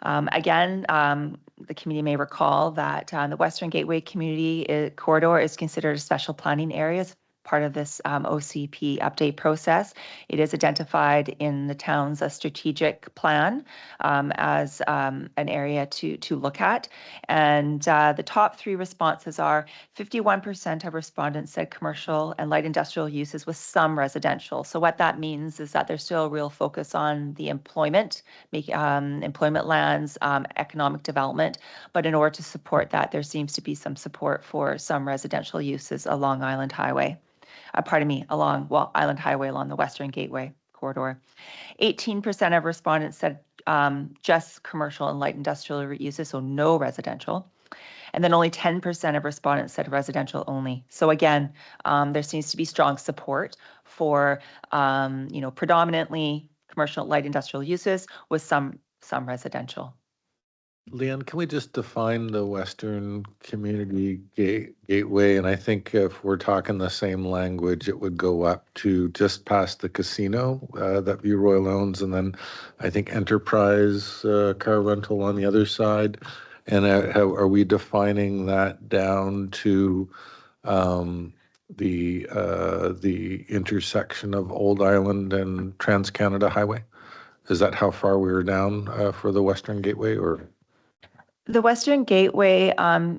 Again, the committee may recall that the Western Gateway community corridor is considered a special planning area as part of this OCP update process. It is identified in the town's strategic plan as an area to look at. And the top 3 responses are 51% of respondents said commercial and light industrial uses with some residential. So what that means is that there's still a real focus on the employment lands, economic development. But in order to support that, there seems to be some support for some residential uses along Island Highway. Along Island Highway along the Western Gateway corridor. 18% of respondents said just commercial and light industrial uses, so no residential. And then only 10% of respondents said residential only. So again, there seems to be strong support for, predominantly commercial light industrial uses with some residential. Leanne, can we just define the Western Community Gateway? And I think if we're talking the same language, it would go up to just past the casino that View Royal owns, and then I think Enterprise car rental on the other side. And how are we defining that down to the intersection of Old Island and Trans-Canada Highway? Is that how far we were down for the Western Gateway, or? The Western Gateway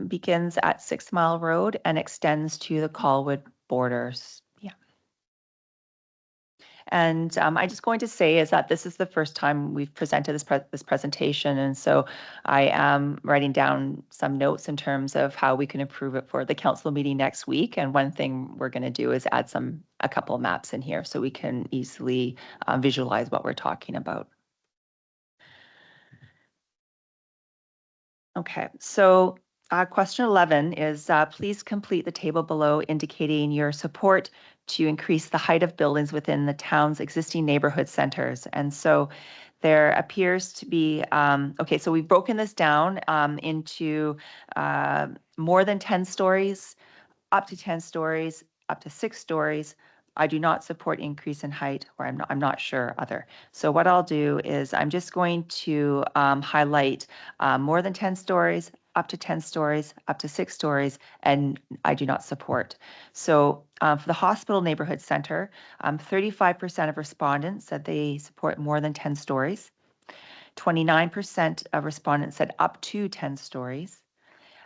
begins at 6 Mile Road and extends to the Colwood borders. Yeah. And I'm just going to say is that this is the first time we've presented this presentation. And so I am writing down some notes in terms of how we can improve it for the council meeting next week. And one thing we're going to do is add a couple of maps in here so we can easily visualize what we're talking about. Okay, so question 11 is please complete the table below indicating your support to increase the height of buildings within the town's existing neighborhood centers. And so there appears to be, okay, so we've broken this down into more than 10 stories, up to 10 stories, up to 6 stories. I do not support increase in height, or I'm not sure other. So what I'll do is I'm just going to highlight more than 10 stories, up to 10 stories, up to 6 stories, and I do not support. So for the hospital neighborhood center, 35% of respondents said they support more than 10 stories. 29% of respondents said up to 10 stories.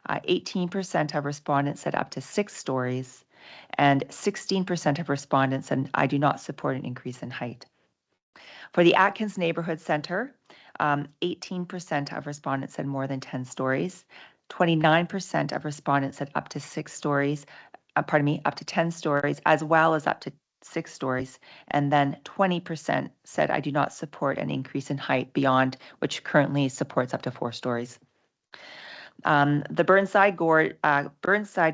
18% of respondents said up to 6 stories, and 16% of respondents said I do not support an increase in height. For the Atkins Neighborhood Center, 18% of respondents said more than 10 stories, 29% of respondents said up to 6 stories, up to 10 stories, as well as up to 6 stories, and then 20% said I do not support an increase in height beyond, which currently supports up to 4 stories. The Burnside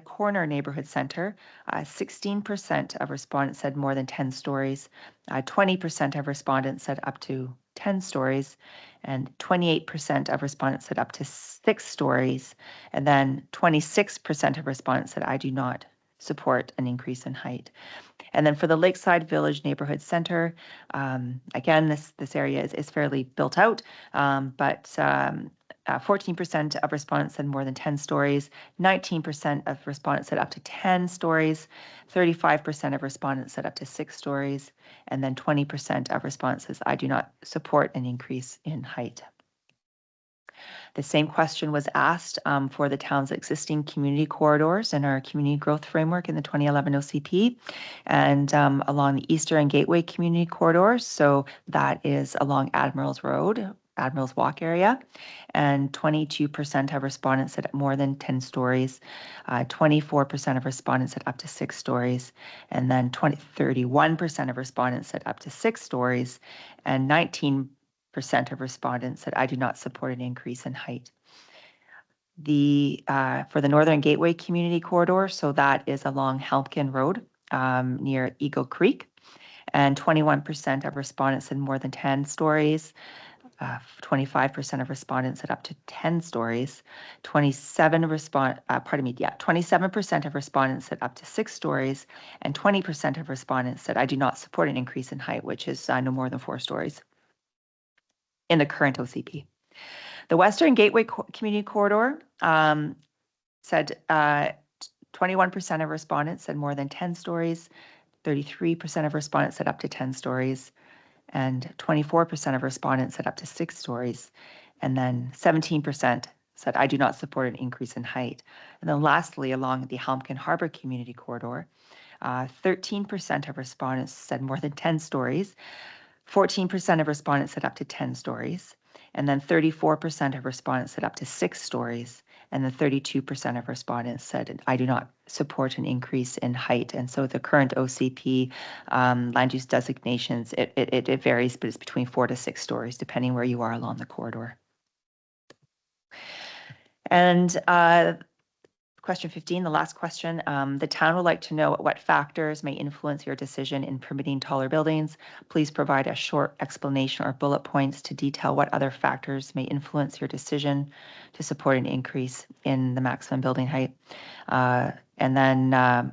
Corner Neighborhood Center, 16% of respondents said more than 10 stories, 20% of respondents said up to 10 stories, and 28% of respondents said up to 6 stories, and then 26% of respondents said I do not support an increase in height. And then for the Lakeside Village Neighborhood Center, again, this area is fairly built out, but 14% of respondents said more than 10 stories, 19% of respondents said up to 10 stories, 35% of respondents said up to 6 stories, and then 20% of respondents says I do not support an increase in height. The same question was asked for the town's existing community corridors in our community growth framework in the 2011 OCP, and along the Eastern and Gateway community corridors. So that is along Admirals Road, Admirals Walk area, and 22% of respondents said more than 10 stories, 24% of respondents said up to 6 stories, and then 31% of respondents said up to 6 stories, and 19% of respondents said I do not support an increase in height. For the Northern Gateway Community Corridor, so that is along Helmkin Road near Eagle Creek, and 21% of respondents said more than 10 stories, 25% of respondents said up to 10 stories, 27% of respondents said up to 6 stories, and 20% of respondents said I do not support an increase in height, which is no more than 4 stories in the current OCP. The Western Gateway Community Corridor said 21% of respondents said more than 10 stories, 33% of respondents said up to 10 stories, and 24% of respondents said up to 6 stories, and then 17% said I do not support an increase in height. And then lastly, along the Helmkin Harbor Community Corridor, 13% of respondents said more than 10 stories, 14% of respondents said up to 10 stories, and then 34% of respondents said up to 6 stories, and then 32% of respondents said I do not support an increase in height. And so the current OCP land use designations, it varies, but it's between 4 to 6 stories, depending where you are along the corridor. And question 15, the last question, the town would like to know what factors may influence your decision in permitting taller buildings. Please provide a short explanation or bullet points to detail what other factors may influence your decision to support an increase in the maximum building height. And then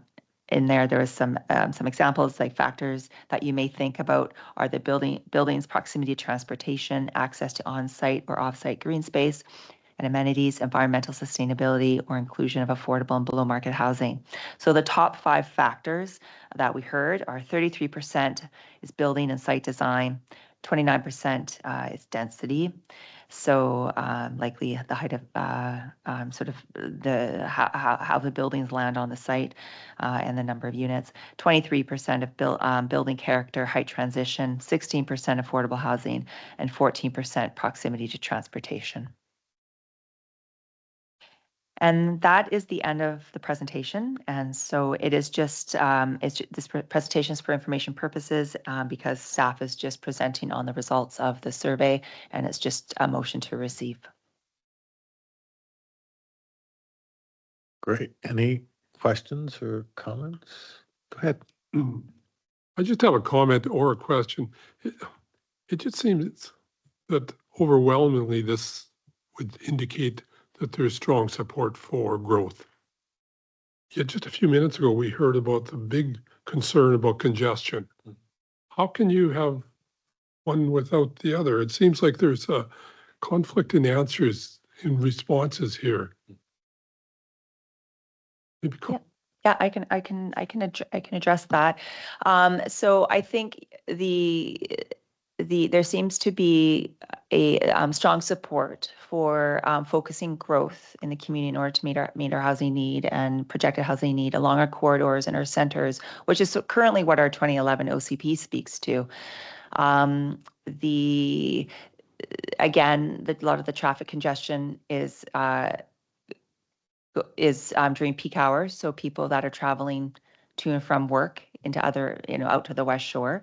in there was some examples like factors that you may think about are the building's proximity to transportation, access to on-site or off-site green space, and amenities, environmental sustainability, or inclusion of affordable and below market housing. So the top 5 factors that we heard are 33% is building and site design, 29% is density, So likely the height of sort of how the buildings land on the site and the number of units. 23% of building character, height transition, 16% affordable housing, and 14% proximity to transportation. And that is the end of the presentation. And so it is just, this presentation is for information purposes because staff is just presenting on the results of the survey, and it's just a motion to receive. Great. Any questions or comments? Go ahead. I just have a comment or a question. It just seems that overwhelmingly this would indicate that there's strong support for growth. Yet just a few minutes ago, we heard about the big concern about congestion. How can you have one without the other? It seems like there's a conflict in answers, in responses here. Maybe Yeah, I can address that. So I think there seems to be a strong support for focusing growth in the community in order to meet our housing need and projected housing need along our corridors and our centers, which is currently what our 2011 OCP speaks to. Again, a lot of the traffic congestion is during peak hours, so people that are traveling to and from work into other, out to the West Shore.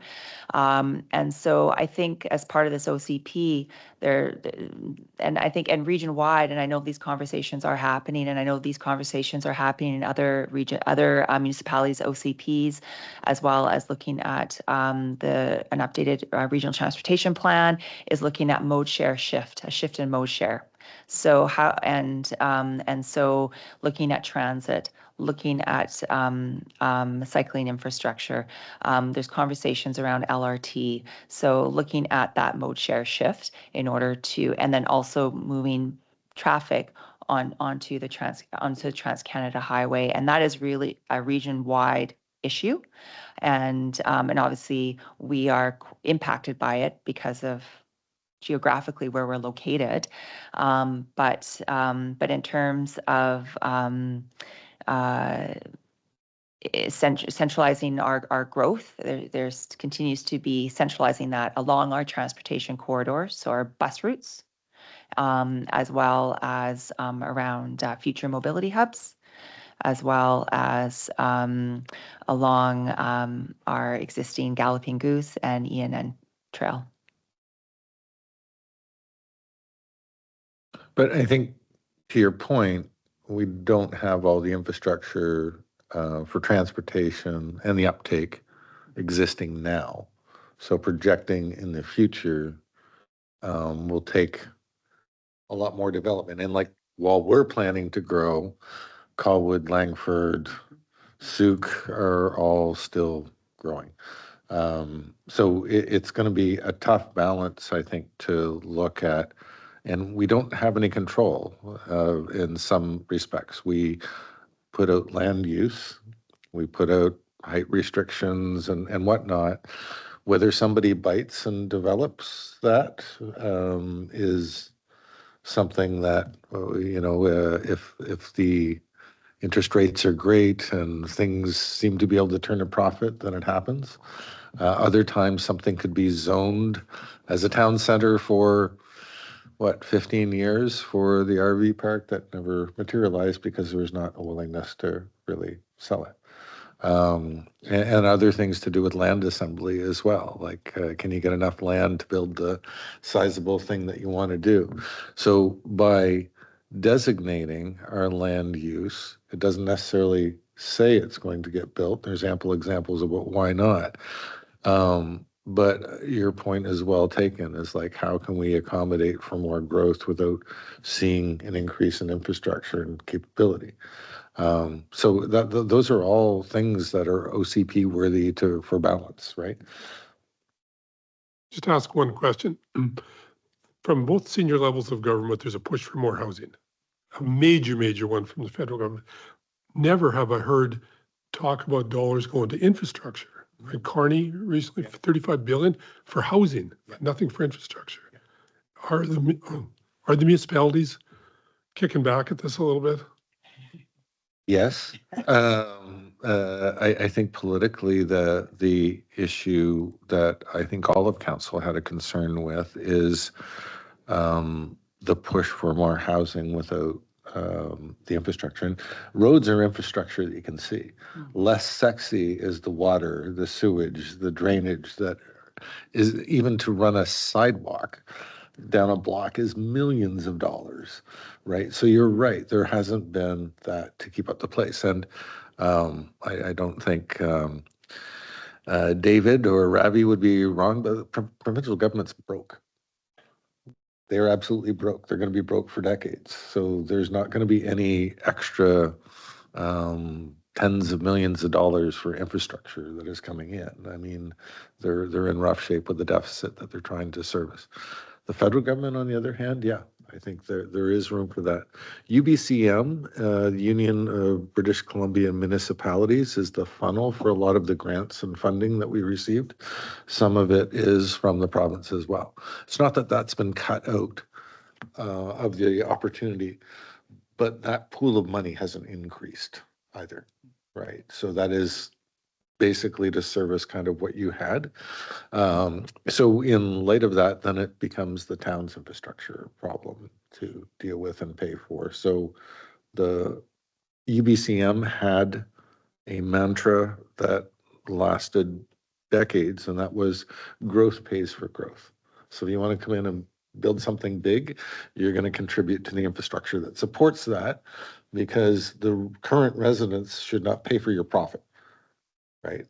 And so I think as part of this OCP, and region-wide, and I know these conversations are happening, and I know these conversations are happening in other municipalities' OCPs, as well as looking at an updated regional transportation plan is looking at a shift in mode share. So so looking at transit, looking at cycling infrastructure. There's conversations around LRT. So looking at that mode share shift in order to, and then also moving traffic onto the Trans-Canada Highway. And that is really a region-wide issue. And obviously we are impacted by it because of geographically where we're located. But in terms of centralizing our growth, there's continues to be centralizing that along our transportation corridors, so our bus routes, as well as around future mobility hubs, as well as along our existing Galloping Goose and ENN Trail. But I think to your point, we don't have all the infrastructure for transportation and the uptake existing now. So projecting in the future will take a lot more development. And like while we're planning to grow, Colwood, Langford, Souk are all still growing. So it's going to be a tough balance, I think, to look at. And we don't have any control in some respects. We put out land use, we put out height restrictions and whatnot. Whether somebody bites and develops that is something that, if the interest rates are great and things seem to be able to turn a profit, then it happens. Other times something could be zoned as a town center for 15 years for the RV park that never materialized because there was not a willingness to really sell it. And other things to do with land assembly as well. Like, can you get enough land to build the sizable thing that you want to do? So by designating our land use, it doesn't necessarily say it's going to get built. There's ample examples about why not. But your point is well taken, is like, how can we accommodate for more growth without seeing an increase in infrastructure and capability? So those are all things that are OCP worthy for balance, right? just ask one question. From both senior levels of government, there's a push for more housing, a major one from the federal government. Never have I heard talk about dollars going to infrastructure. Right? Carney recently, 35 billion for housing, nothing for infrastructure. are are the municipalities kicking back at this a little bit? Yes. I think politically the issue that I think all of council had a concern with is the push for more housing without the infrastructure. And roads are infrastructure that you can see. Less sexy is the water, the sewage, the drainage that is even to run a sidewalk down a block is millions of dollars, right? So you're right, there hasn't been that to keep up the place. And I don't think David or Ravi would be wrong, but provincial government's broke. They're absolutely broke. They're going to be broke for decades. So there's not going to be any extra tens of millions of dollars for infrastructure that is coming in. I mean, they're in rough shape with the deficit that they're trying to service. The federal government, on the other hand, yeah, I think there is room for that. UBCM, the Union of British Columbia Municipalities, is the funnel for a lot of the grants and funding that we received. Some of it is from the province as well. It's not that that's been cut out of the opportunity, but that pool of money hasn't increased either, right? So that is basically to service kind of what you had. So in light of that, then it becomes the town's infrastructure problem to deal with and pay for. So the UBCM had a mantra that lasted decades, and that was growth pays for growth. So if you want to come in and build something big, you're going to contribute to the infrastructure that supports that, because the current residents should not pay for your profit. Right.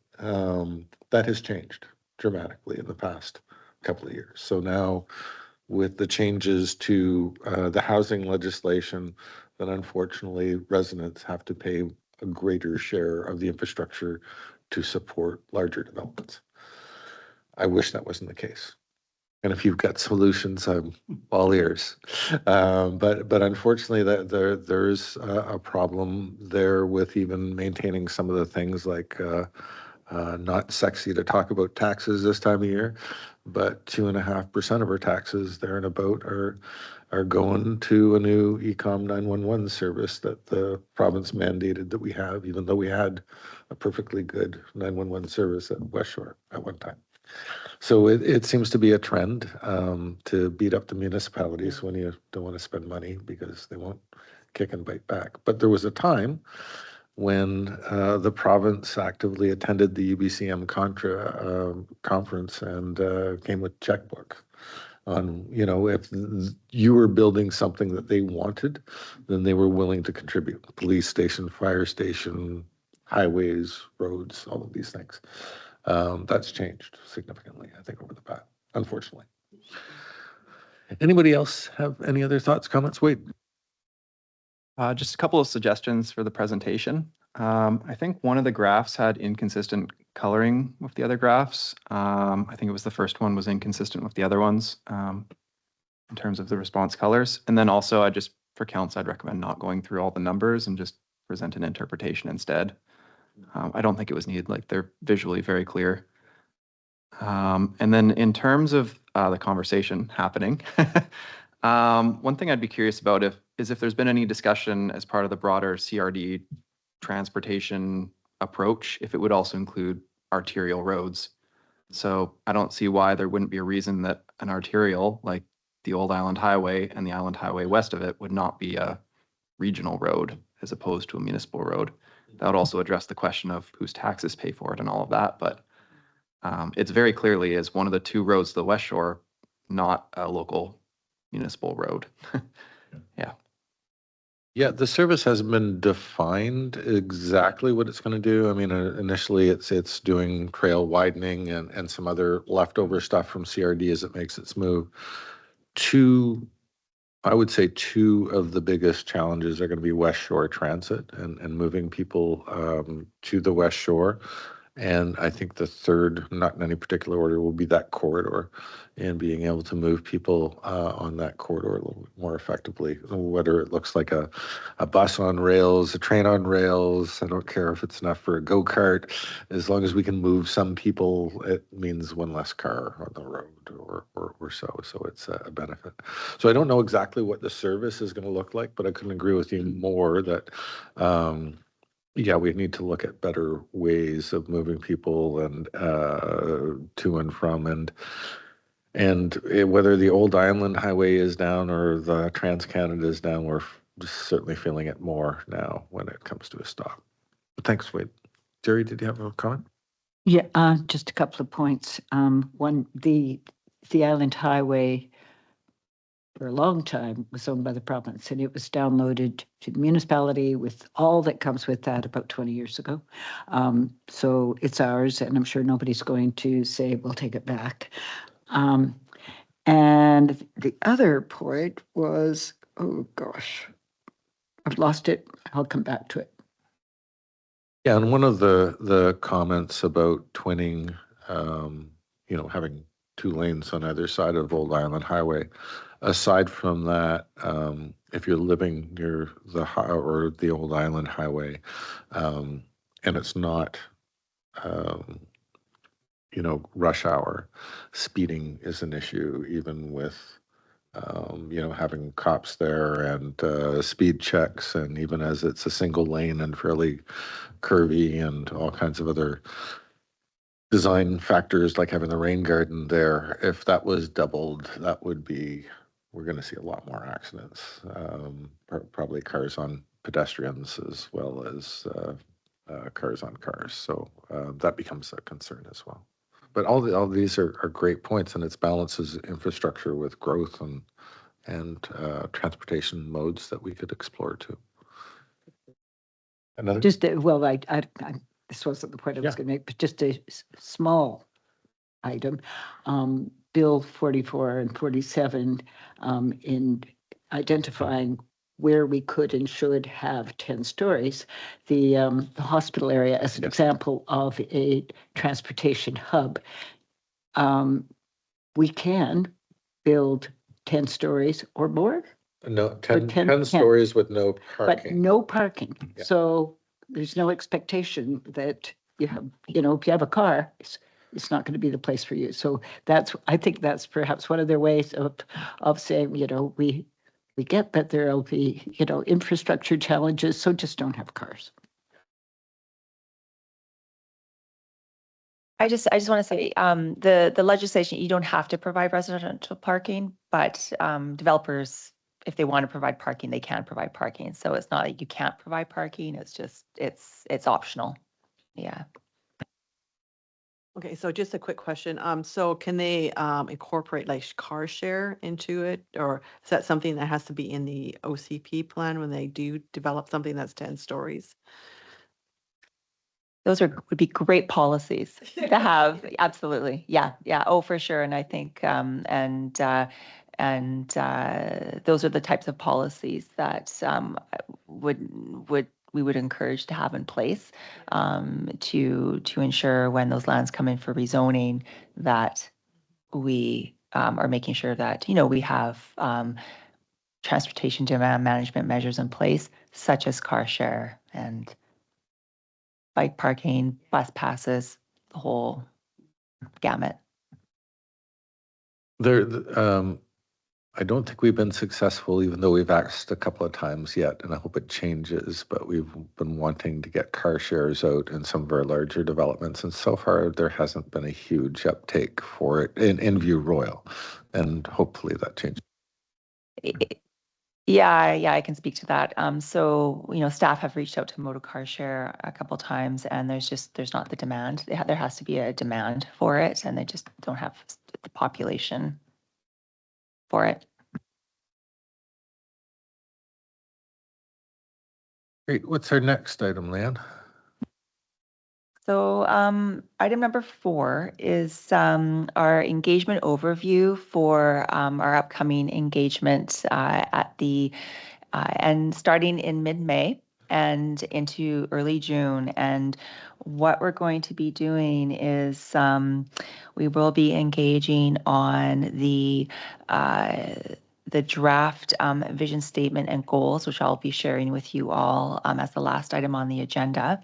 That has changed dramatically in the past couple of years. So now with the changes to the housing legislation, then unfortunately residents have to pay a greater share of the infrastructure to support larger developments. I wish that wasn't the case. And if you've got solutions, I'm all ears. But unfortunately, there's a problem there with even maintaining some of the things like not sexy to talk about taxes this time of year, but 2.5% of our taxes there and about are going to a new Ecom 911 service that the province mandated that we have, even though we had a perfectly good 911 service at West Shore at one time. So it seems to be a trend to beat up the municipalities when you don't want to spend money because they won't kick and bite back. But there was a time when the province actively attended the UBCM conference and came with checkbook on, you know, if you were building something that they wanted, then they were willing to contribute. Police station, fire station, highways, roads, all of these things. That's changed significantly, I think, over the past, unfortunately. Anybody else have any other thoughts, comments? Wade? Just a couple of suggestions for the presentation. I think one of the graphs had inconsistent coloring with the other graphs. I think it was the first one was inconsistent with the other ones in terms of the response colors. And then also, for council, I'd recommend not going through all the numbers and just present an interpretation instead. I don't think it was needed, like they're visually very clear. And then in terms of the conversation happening, one thing I'd be curious about is if there's been any discussion as part of the broader CRD transportation approach, if it would also include arterial roads. So I don't see why there wouldn't be a reason that an arterial, like the old Island Highway and the Island Highway west of it, would not be a regional road as opposed to a municipal road. That would also address the question of whose taxes pay for it and all of that. But it's very clearly as one of the two roads to the West Shore, not a local municipal road. Yeah. Yeah, the service hasn't been defined exactly what it's going to do. I mean, initially it's doing trail widening and some other leftover stuff from CRD as it makes its move. I would say two of the biggest challenges are going to be West Shore transit and moving people to the West Shore. And I think the third, not in any particular order, will be that corridor and being able to move people on that corridor a little more effectively, whether it looks like a bus on rails, a train on rails. I don't care if it's enough for a go-kart. As long as we can move some people, it means one less car on the road or so. So it's a benefit. So I don't know exactly what the service is going to look like, but I couldn't agree with you more that yeah, we need to look at better ways of moving people and to and from whether the Old Island Highway is down or the Trans-Canada is down, we're just certainly feeling it more now when it comes to a stop. Thanks, Wade. Jerry, did you have a comment? Yeah, just a couple of points. One, the Island Highway for a long time was owned by the province, and it was downloaded to the municipality with all that comes with that about 20 years ago. So it's ours, and I'm sure nobody's going to say we'll take it back. And the other point was, oh gosh, I've lost it. I'll come back to it. Yeah, and one of the comments about twinning, having 2 lanes on either side of Old Island Highway. Aside from that, if you're living near the Old Island Highway, and it's not, rush hour, speeding is an issue, even with, having cops there and speed checks, and even as it's a single lane and fairly curvy and all kinds of other design factors like having the rain garden there. If that was doubled, we're going to see a lot more accidents, probably cars on pedestrians as well as cars on cars. So that becomes a concern as well. But all these are great points, and it balances infrastructure with growth and transportation modes that we could explore too. Another? Just, well, I this wasn't the point I was Yeah. going to make, but just a small item. Bill 44 and 47 in identifying where we could and should have 10 stories. The hospital area as an Yes. example of a transportation hub. We can build 10 stories or more, No, 10 10 stories with no but parking. no parking. Yeah. So there's no expectation that you have, if you have a car, it's not going to be the place for you. So I think that's perhaps one of their ways of saying, we get that there'll be, infrastructure challenges, so just don't have cars. I just want to say, the legislation, you don't have to provide residential parking, but developers, if they want to provide parking, they can provide parking. So it's not like you can't provide parking. It's just, it's optional. Yeah. Okay, so just a quick question. So can they incorporate like car share into it? Or is that something that has to be in the OCP plan when they do develop something that's 10 stories? Those would be great policies to have. Absolutely. Yeah. Yeah. Oh, for sure. And I think, those are the types of policies that we would encourage to have in place to ensure when those lands come in for rezoning that we are making sure that, we have transportation demand management measures in place, such as car share and bike parking, bus passes, the whole gamut. I don't think we've been successful, even though we've asked a couple of times yet, and I hope it changes, but we've been wanting to get car shares out in some of our larger developments, and so far there hasn't been a huge uptake for it in View Royal, and hopefully that changes. Yeah, I can speak to that. So, staff have reached out to Moto Car Share a couple times, and there's not the demand. There has to be a demand for it, and they just don't have the population for it. Great. What's our next item, Leanne? So item number 4 is our engagement overview for our upcoming engagement at the and starting in mid-May. and into early June. And what we're going to be doing is we will be engaging on the draft vision statement and goals, which I'll be sharing with you all as the last item on the agenda,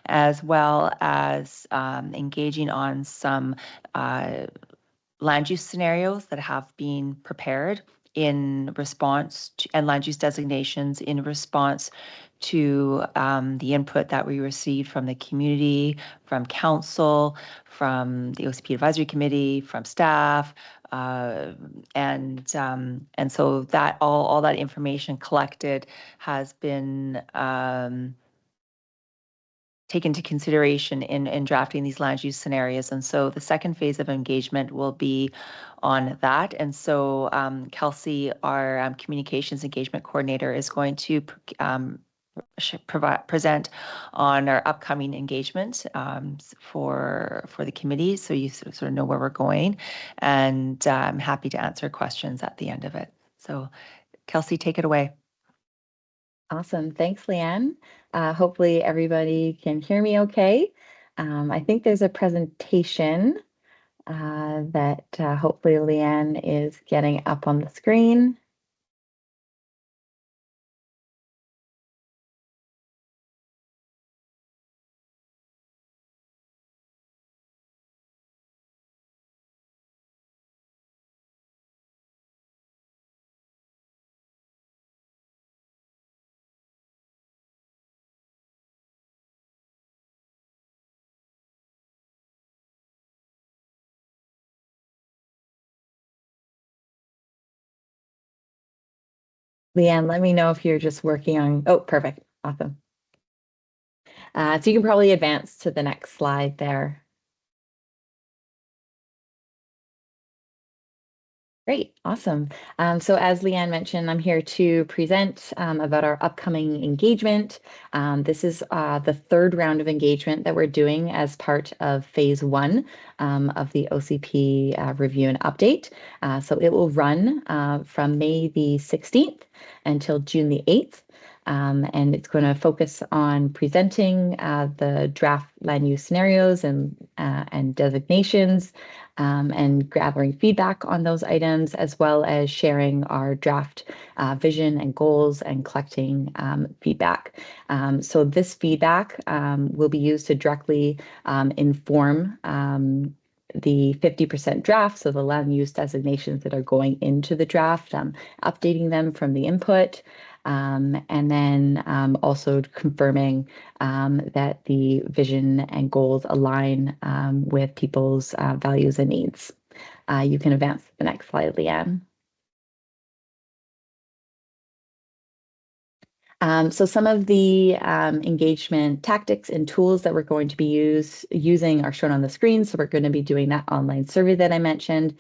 as well as engaging on some land use scenarios that have been prepared in response to, and land use designations in response to the input that we received from the community, from council, from the OCP Advisory Committee, from staff, and so that all that information collected has been taken into consideration in drafting these land use scenarios. And so the second phase of engagement will be on that. And so Kelsey, our communications engagement coordinator, is going to present on our upcoming engagement for the committee, so you sort of know where we're going. And I'm happy to answer questions at the end of it. So Kelsey, take it away. Awesome. Thanks, Leanne. Hopefully everybody can hear me okay. I think there's a presentation that hopefully Leanne is getting up on the screen. Leanne, let me know if you're just working on, oh, perfect. Awesome. So you can probably advance to the next slide there. Great, awesome. So as Leanne mentioned, I'm here to present about our upcoming engagement. This is the third round of engagement that we're doing as part of phase 1 of the OCP review and update. So it will run from May the 16th until June the 8th. And it's going to focus on presenting the draft land use scenarios and designations, and gathering feedback on those items, as well as sharing our draft vision and goals and collecting feedback. So this feedback will be used to directly inform the 50% draft, so the land use designations that are going into the draft, updating them from the input, and then also confirming that the vision and goals align with people's values and needs. You can advance to the next slide, Leanne. So some of the engagement tactics and tools that we're going to be using are shown on the screen. So we're going to be doing that online survey that I mentioned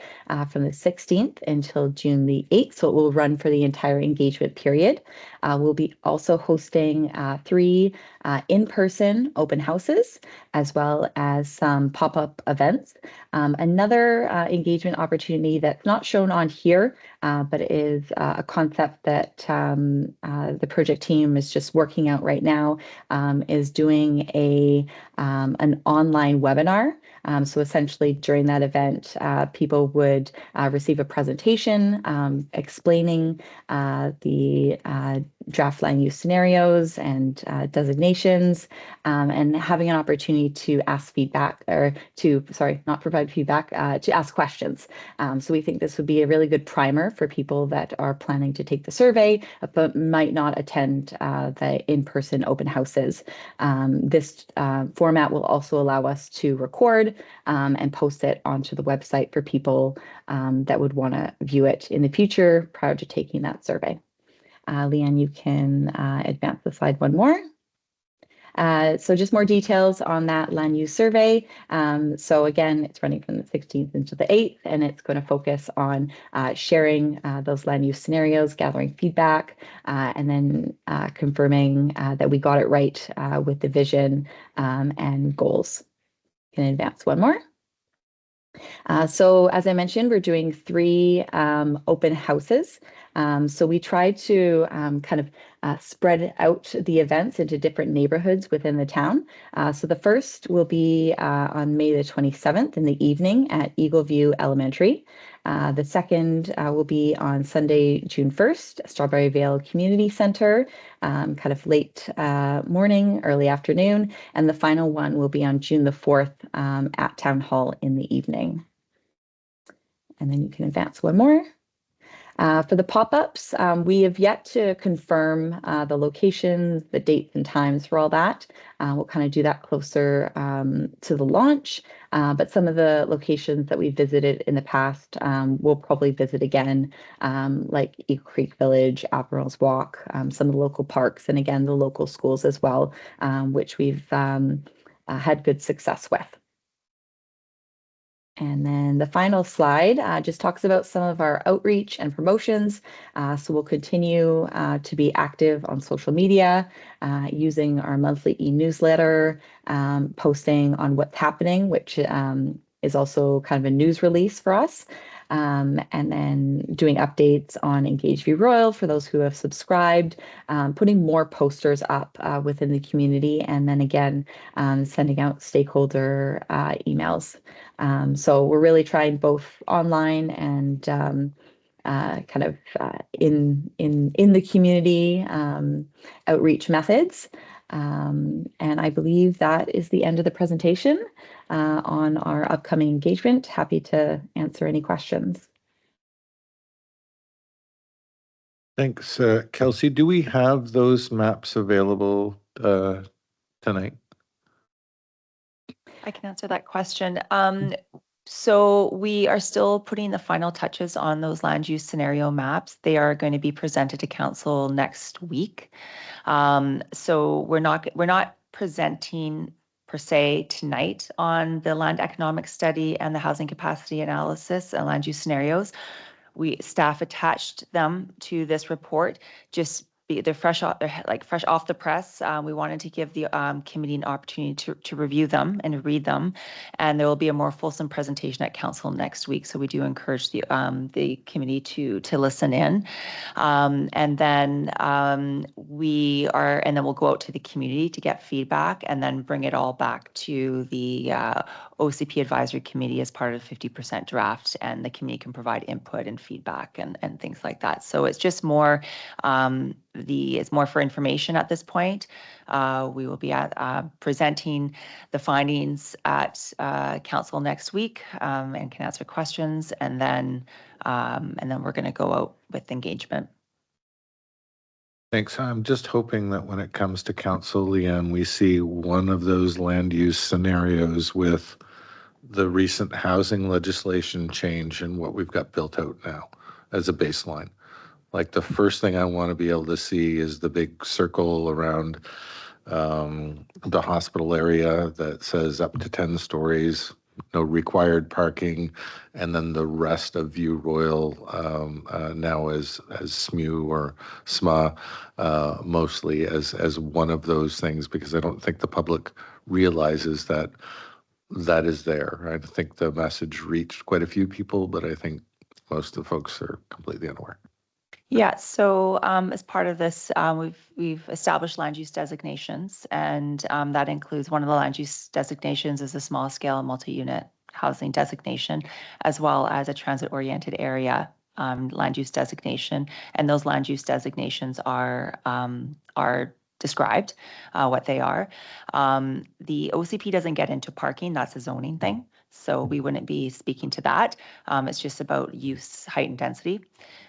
from the 16th until June the 8th. So it will run for the entire engagement period. We'll be also hosting 3 in-person open houses, as well as some pop-up events. Another engagement opportunity that's not shown on here, but it is a concept that the project team is just working out right now, is doing an online webinar. So essentially during that event, people would receive a presentation explaining the draft land use scenarios and designations, and having an opportunity to ask feedback, or to, sorry, not provide feedback, to ask questions. So we think this would be a really good primer for people that are planning to take the survey, but might not attend the in-person open houses. This format will also allow us to record and post it onto the website for people that would want to view it in the future prior to taking that survey. Leanne, you can advance the slide one more. So just more details on that land use survey. So again, it's running from the 16th into the 8th, and it's going to focus on sharing those land use scenarios, gathering feedback, and then confirming that we got it right with the vision and goals. You can advance one more. So as I mentioned, we're doing 3 open houses. So we try to kind of spread out the events into different neighborhoods within the town. So the first will be on May the 27th in the evening at Eagle View Elementary. The second will be on Sunday, June 1st, Strawberry Vale Community Center, kind of late morning, early afternoon. And the final one will be on June the 4th at Town Hall in the evening. And then you can advance one more. For the pop-ups, we have yet to confirm the locations, the dates and times for all that. We'll kind of do that closer to the launch. But some of the locations that we visited in the past, we'll probably visit again, like Eagle Creek Village, Admiral's Walk, some of the local parks, and again, the local schools as well, which we've had good success with. And then the final slide just talks about some of our outreach and promotions. So we'll continue to be active on social media, using our monthly e-newsletter, posting on what's happening, which is also kind of a news release for us. And then doing updates on Engage View Royal for those who have subscribed, putting more posters up within the community, and then again, sending out stakeholder emails. So we're really trying both online and kind of in the community outreach methods. And I believe that is the end of the presentation on our upcoming engagement. Happy to answer any questions. Thanks, Kelsey. Do we have those maps available tonight? I can answer that question. So we are still putting the final touches on those land use scenario maps. They are going to be presented to council next week. So we're not presenting per se tonight on the land economic study and the housing capacity analysis and land use scenarios. Staff attached them to this report. They're fresh off the press. We wanted to give the committee an opportunity to review them and read them, and there will be a more fulsome presentation at council next week. So we do encourage the committee to listen in, and then we'll go out to the community to get feedback, and then bring it all back to the OCP advisory committee as part of the 50% draft, and the committee can provide input and feedback and things like that. So it's just more. It's more for information at this point. We will be presenting the findings at council next week, and can answer questions, and then we're going to go out with engagement. Thanks. I'm just hoping that when it comes to council, Leanne, we see one of those land use scenarios with the recent housing legislation change and what we've got built out now as a baseline. Like the first thing I want to be able to see is the big circle around the hospital area that says up to 10 stories, no required parking, and then the rest of View Royal now as SMU or SMA, mostly as one of those things, because I don't think the public realizes that that is there. I think the message reached quite a few people, but I think most of the folks are completely unaware. Yeah, so as part of this, we've established land use designations, and that includes one of the land use designations is a small scale multi-unit housing designation, as well as a transit-oriented area land use designation. And those land use designations are described what they are. The OCP doesn't get into parking; that's a zoning thing. So we wouldn't be speaking to that. It's just about use, height, and density.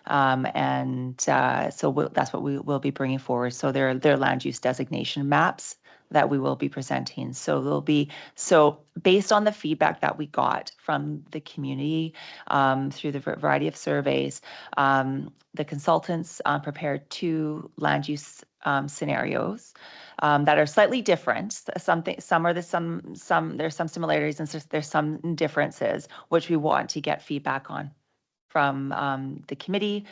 So that's what we will be bringing forward. So they're land use designation maps that we will be presenting. So based on the feedback that we got from the community through the variety of surveys, the consultants prepared 2 land use scenarios that are slightly different. There's some similarities and there's some differences, which we want to get feedback on from the committee,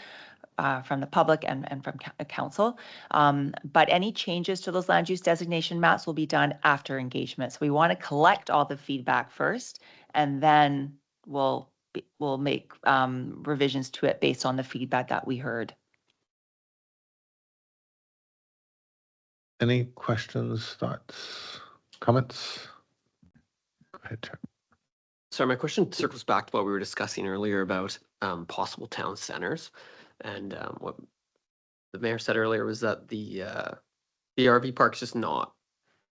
from the public, and from council. But any changes to those land use designation maps will be done after engagement. So we want to collect all the feedback first, and then we'll make revisions to it based on the feedback that we heard. Any questions, thoughts, comments? Go ahead, Chuck. Sorry, my question circles back to what we were discussing earlier about possible town centers. And what the mayor said earlier was that the RV park's just not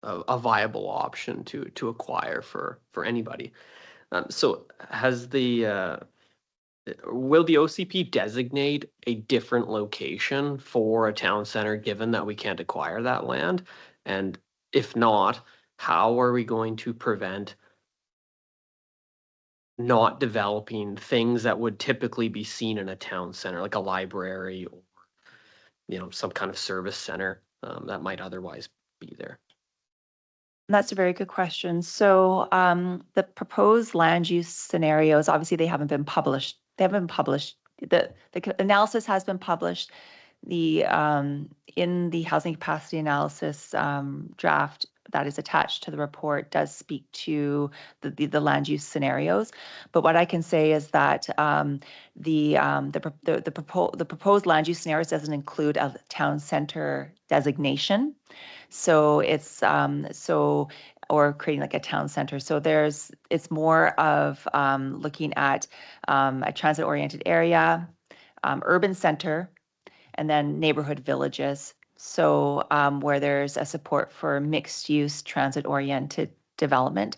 a viable option to acquire for anybody. So has will the OCP designate a different location for a town center, given that we can't acquire that land? And if not, how are we going to prevent not developing things that would typically be seen in a town center, like a library or, some kind of service center that might otherwise be there? That's a very good question. So the proposed land use scenarios, obviously they haven't been published. They haven't been published. The analysis has been published. In the housing capacity analysis draft that is attached to the report does speak to the land use scenarios. But what I can say is that the proposed land use scenarios doesn't include a town center designation. So it's or creating like a town center. So it's more of looking at a transit oriented area, urban center, and then neighborhood villages. So where there's a support for mixed use transit oriented development.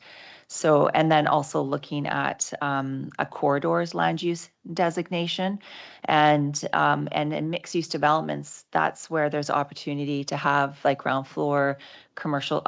So, and then also looking at a corridors land use designation, and in mixed use developments, that's where there's opportunity to have like ground floor commercial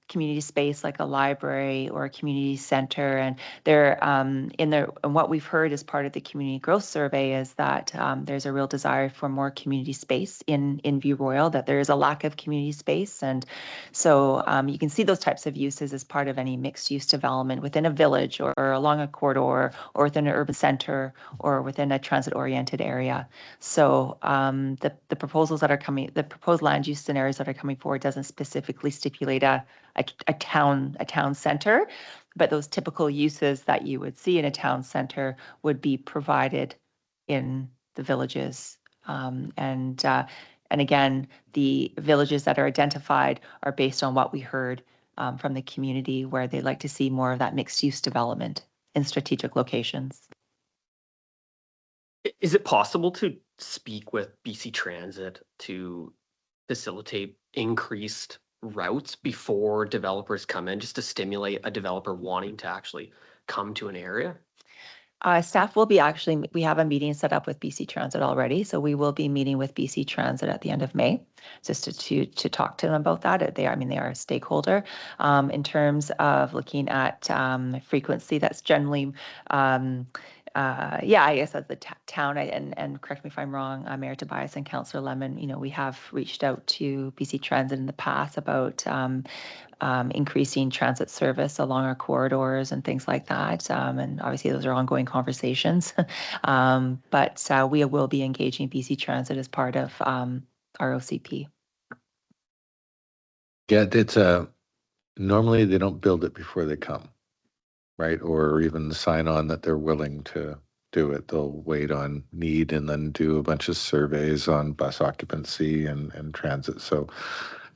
community space like a library or a community center. And and what we've heard as part of the community growth survey is that there's a real desire for more community space in View Royal, that there is a lack of community space. And so you can see those types of uses as part of any mixed use development within a village or along a corridor or within an urban center or within a transit oriented area. So the proposals that are coming, the proposed land use scenarios that are coming forward doesn't specifically stipulate a town center, but those typical uses that you would see in a town center would be provided in the villages. And again, the villages that are identified are based on what we heard from the community, where they'd like to see more of that mixed use development in strategic locations. Is it possible to speak with BC Transit to facilitate increased routes before developers come in, just to stimulate a developer wanting to actually come to an area? Staff will we have a meeting set up with BC Transit already, so we will be meeting with BC Transit at the end of May, just to talk to them about that. They are a stakeholder. In terms of looking at frequency, that's generally, I guess as the town, and correct me if I'm wrong, Mayor Tobias and Councillor Lemon, we have reached out to BC Transit in the past about increasing transit service along our corridors and things like that. And obviously those are ongoing conversations. But we will be engaging BC Transit as part of our OCP. Yeah, it's normally they don't build it before they come, right? Or even sign on that they're willing to do it. They'll wait on need and then do a bunch of surveys on bus occupancy and transit. So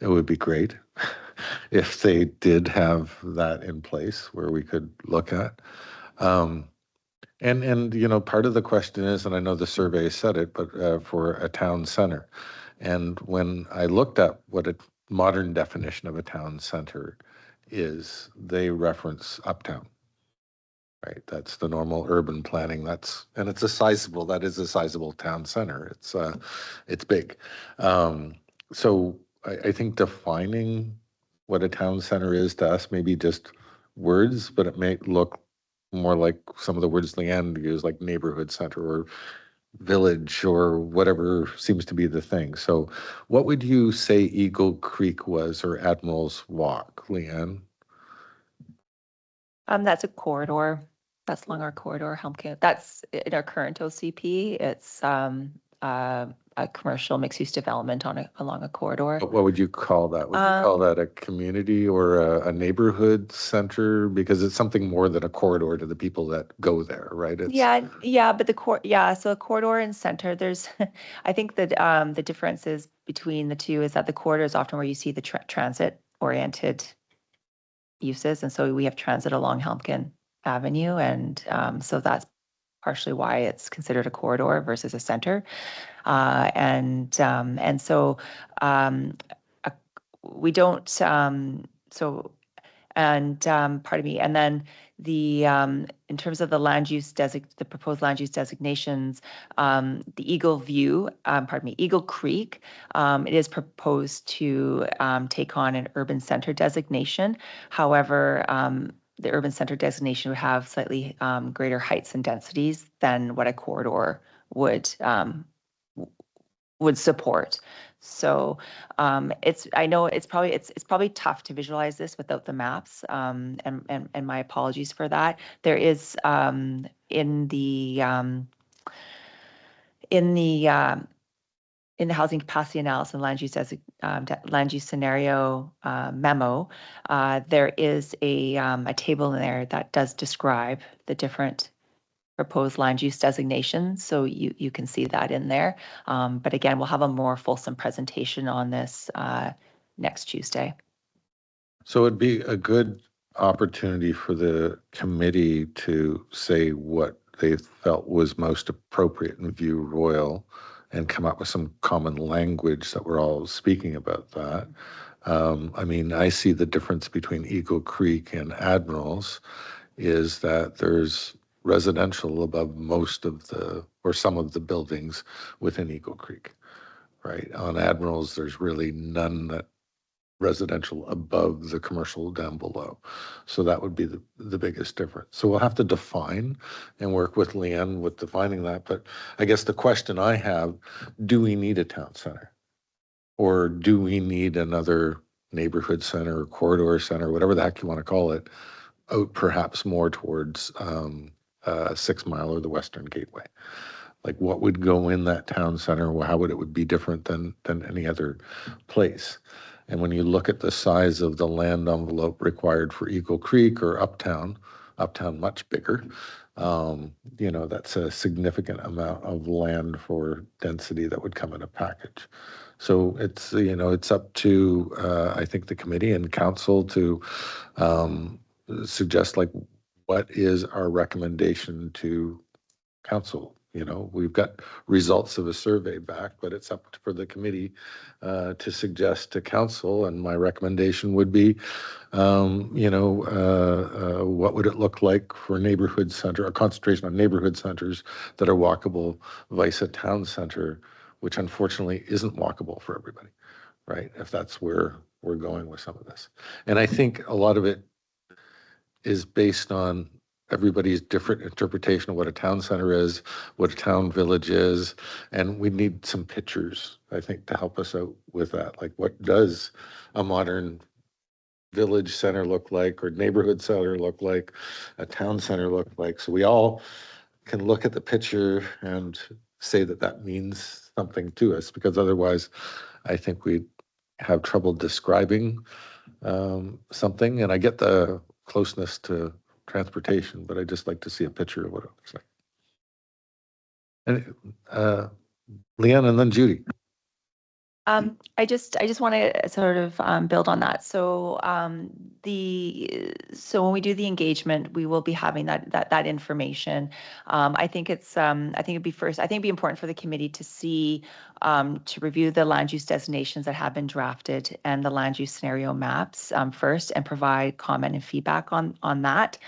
it would be great if they did have that in place where we could look at. And part of the question is, and I know the survey said it, but for a town center. And when I looked at what a modern definition of a town center is, they reference uptown. Right, that's the normal urban planning. That is a sizable town center. It's big. So I think defining what a town center is to us may be just words, but it may look more like some of the words Leanne used, like neighborhood center or village or whatever seems to be the thing. So what would you say Eagle Creek was, or Admiral's Walk, Leanne? That's a corridor. That's along our corridor, Helmkamp. That's in our current OCP. It's a commercial mixed-use development along a corridor. But what would you call that? Would you call that a community or a neighborhood center? Because it's something more than a corridor to the people that go there, right? It's, Yeah, but so a corridor and center, there's, I think that the differences between the two is that the corridor is often where you see the transit-oriented uses, and so we have transit along Helmkin Avenue, and so that's partially why it's considered a corridor versus a center. And so we don't, pardon me, and then the, in terms of the land use the proposed land use designations, the Eagle View, Eagle Creek, it is proposed to take on an urban center designation. However, the urban center designation would have slightly greater heights and densities than what a corridor would support. So I know it's probably tough to visualize this without the maps, and my apologies for that. There is in the housing capacity analysis and land use scenario memo, there is a table in there that does describe the different proposed land use designations. So you can see that in there. But again, we'll have a more fulsome presentation on this next Tuesday. so it'd be a good opportunity for the committee to say what they felt was most appropriate in View Royal and come up with some common language that we're all speaking about that. I mean, I see the difference between Eagle Creek and Admirals is that there's residential above most of or some of the buildings within Eagle Creek, right? On Admirals, there's really none that residential above the commercial down below. So that would be the biggest difference. So we'll have to define and work with Leanne with defining that. But I guess the question I have, do we need a town center? Or do we need another neighborhood center or corridor center, whatever the heck you want to call it, out perhaps more towards 6 Mile or the Western Gateway? Like what would go in that town center? How would it be different than any other place? And when you look at the size of the land envelope required for Eagle Creek or Uptown much bigger, that's a significant amount of land for density that would come in a package. So it's, it's up to, I think, the committee and council to suggest like what is our recommendation to council. We've got results of a survey back, but it's up for the committee to suggest to council. And my recommendation would be, what would it look like for neighborhood center, a concentration on neighborhood centers that are walkable, vice a town center, which unfortunately isn't walkable for everybody, right? If that's where we're going with some of this. And I think a lot of it is based on everybody's different interpretation of what a town center is, what a town village is, and we need some pictures, I think, to help us out with that. Like, what does a modern village center look like, or neighborhood center look like, a town center look like? So we all can look at the picture and say that that means something to us, because otherwise I think we'd have trouble describing something. And I get the closeness to transportation, but I just like to see a picture of what it looks like. And Leanne, and then Judy. I just want to sort of build on that. So so when we do the engagement, we will be having that information. I think it'd be important for the committee to see, to review the land use designations that have been drafted and the land use scenario maps first, and provide comment and feedback on that.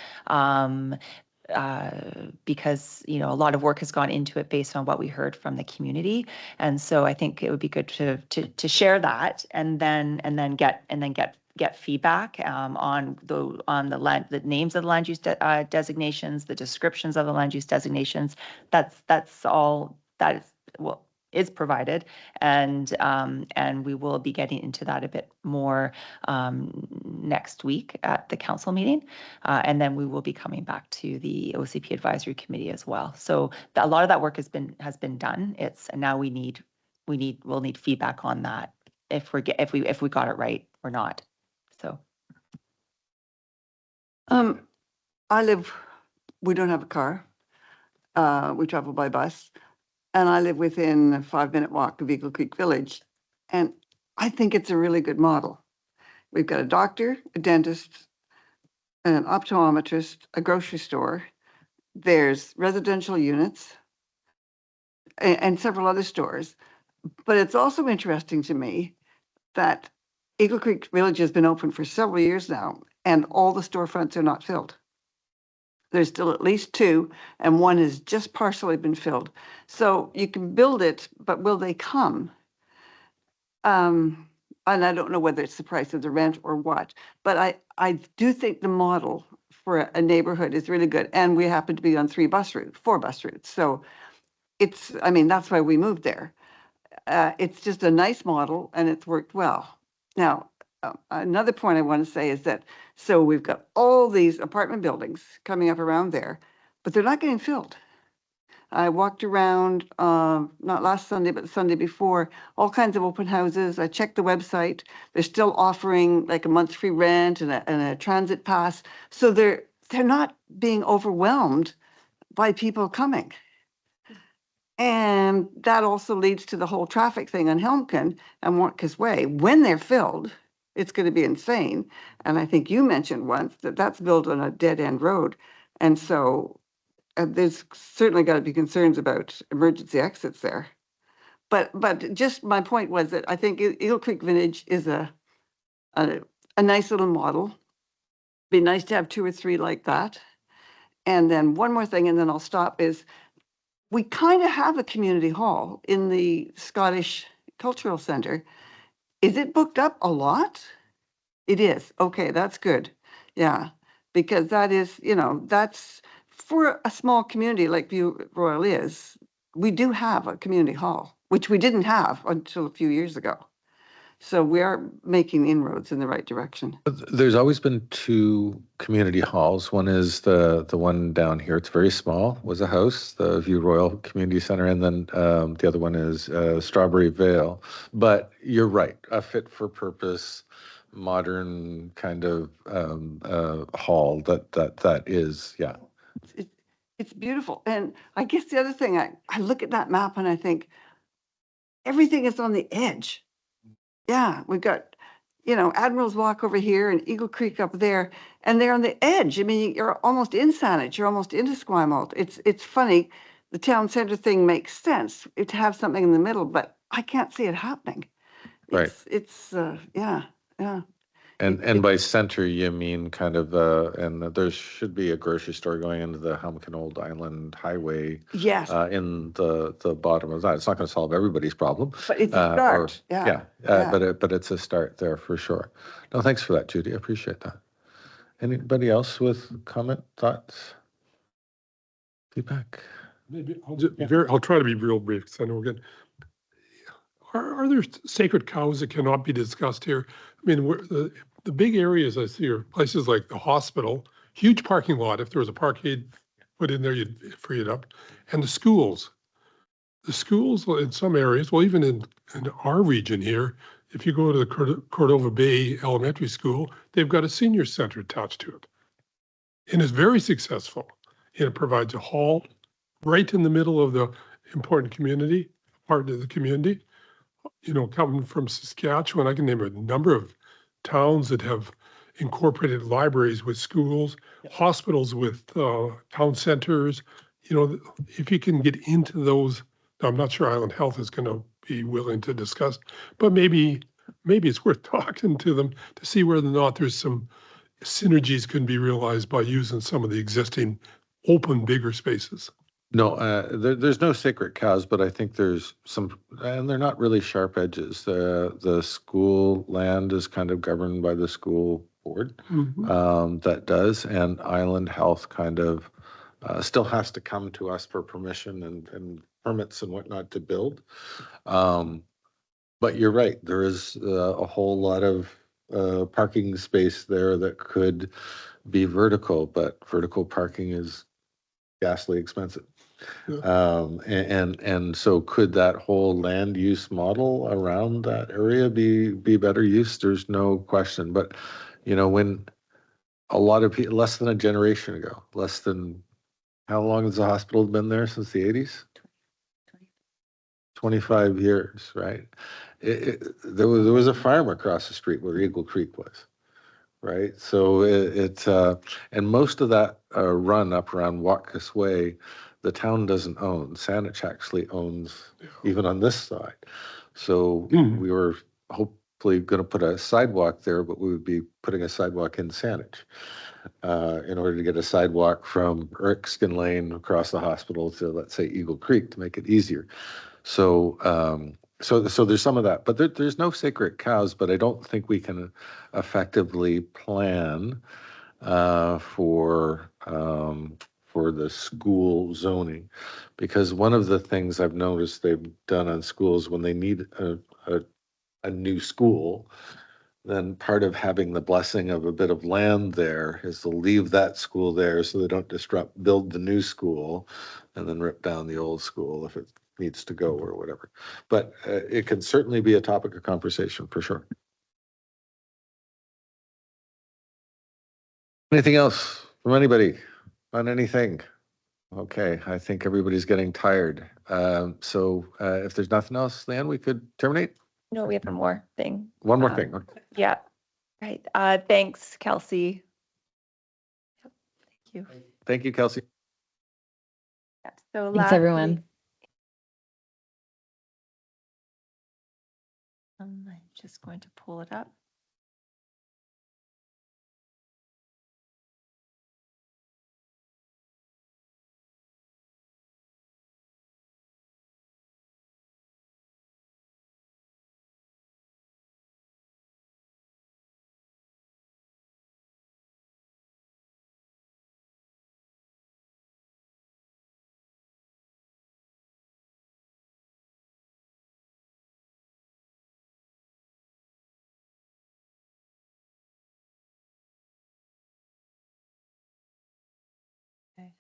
Because a lot of work has gone into it based on what we heard from the community, and so I think it would be good to share that, and then get feedback on the names of the land use designations, the descriptions of the land use designations. That's all. That is is provided, and we will be getting into that a bit more next week at the council meeting, and then we will be coming back to the OCP Advisory Committee as well. So a lot of that work has been done. And now we'll need feedback on that if we got it right or not. So we don't have a car. We travel by bus. And I live within a 5-minute walk of Eagle Creek Village. And I think it's a really good model. We've got a doctor, a dentist, an optometrist, a grocery store. There's residential units and several other stores. But it's also interesting to me that Eagle Creek Village has been open for several years now, and all the storefronts are not filled. There's still at least 2, and one has just partially been filled. So you can build it, but will they come? And I don't know whether it's the price of the rent or what, but I do think the model for a neighborhood is really good. And we happen to be on 4 bus routes. So that's why we moved there. It's just a nice model and it's worked well. Now, another point I want to say is that, so we've got all these apartment buildings coming up around there, but they're not getting filled. I walked around, not last Sunday, but the Sunday before, all kinds of open houses. I checked the website. They're still offering like a month free rent and a transit pass. So they're not being overwhelmed by people coming. And that also leads to the whole traffic thing on Helmken and Wartkus Way. When they're filled, it's going to be insane. And I think you mentioned once that that's built on a dead end road. And so there's certainly got to be concerns about emergency exits there. But just my point was that I think Eagle Creek Village is a nice little model. Be nice to have 2 or 3 like that. And then one more thing, and then I'll stop, is we kind of have a community hall in the Scottish Cultural Centre. Is it booked up a lot? It is. Okay, that's good. Yeah, because that is, that's for a small community like View Royal is. We do have a community hall, which we didn't have until a few years ago. So we are making inroads in the right direction. There's always been 2 community halls. One is the one down here. It's very small, was a house, the View Royal Community Center, and then the other one is Strawberry Vale. But you're right, a fit for purpose, modern kind of hall that is, yeah. It's beautiful. And I guess the other thing, I look at that map and I think everything is on the edge. Yeah, we've got, Admiral's Walk over here and Eagle Creek up there, and they're on the edge. I mean, you're almost in Saanich, you're almost into Esquimalt. It's funny, the town center thing makes sense to have something in the middle, but I can't see it happening. Right. It's yeah. And by center, you mean kind of and there should be a grocery store going into the Helmken Old Island Highway. Yes. In the bottom of that. It's not going to solve everybody's problem. But it's a start. Yeah. But it's a start there for sure. No, thanks for that, Judy. I appreciate that. Anybody else with comment, thoughts, feedback? Maybe I'll try to be real brief because I know we're getting. Are there sacred cows that cannot be discussed here? I mean, the big areas I see are places like the hospital, huge parking lot. If there was a parkade put in there, you'd free it up. And the schools. The schools in some areas, well, even in our region here, if you go to the Cordova Bay Elementary School, they've got a senior center attached to it. And it's very successful. And it provides a hall right in the middle of the important community, part of the community. Coming from Saskatchewan, I can name a number of towns that have incorporated libraries with schools, hospitals with town centers. If you can get into those, I'm not sure Island Health is going to be willing to discuss, but maybe it's worth talking to them to see whether or not there's some synergies can be realized by using some of the existing open, bigger spaces. No, there's no sacred cows, but I think there's some, and they're not really sharp edges. The school land is kind of governed by the school board. That does, and Island Health kind of still has to come to us for permission and permits and whatnot to build. But you're right, there is a whole lot of parking space there that could be vertical, but vertical parking is ghastly expensive. And so could that whole land use model around that area be better use? There's no question. But, you know, when a lot of people, less than a generation ago, how long has the hospital been there, since the 80s? 25 years, right? There was a farm across the street where Eagle Creek was, right? So and most of that run up around Watkis Way, the town doesn't own. Saanich actually owns even on this side. So we were hopefully going to put a sidewalk there, but we would be putting a sidewalk in Saanich in order to get a sidewalk from Erskine Lane across the hospital to, let's say, Eagle Creek, to make it easier. So, so there's some of that, but there's no sacred cows, but I don't think we can effectively plan for the school zoning. Because one of the things I've noticed they've done on schools, when they need a new school, then part of having the blessing of a bit of land there is to leave that school there so they don't build the new school and then rip down the old school if it needs to go or whatever. But it can certainly be a topic of conversation for sure. Anything else from anybody on anything? Okay, I think everybody's getting tired. So if there's nothing else, Leanne, we could terminate? No, we have one more thing. One more thing. Okay. Yeah, right. Thanks, Kelsey. Yep, thank you. Thank you, Kelsey. Yeah, so Thanks, lastly, everyone. I'm just going to pull it up. Okay.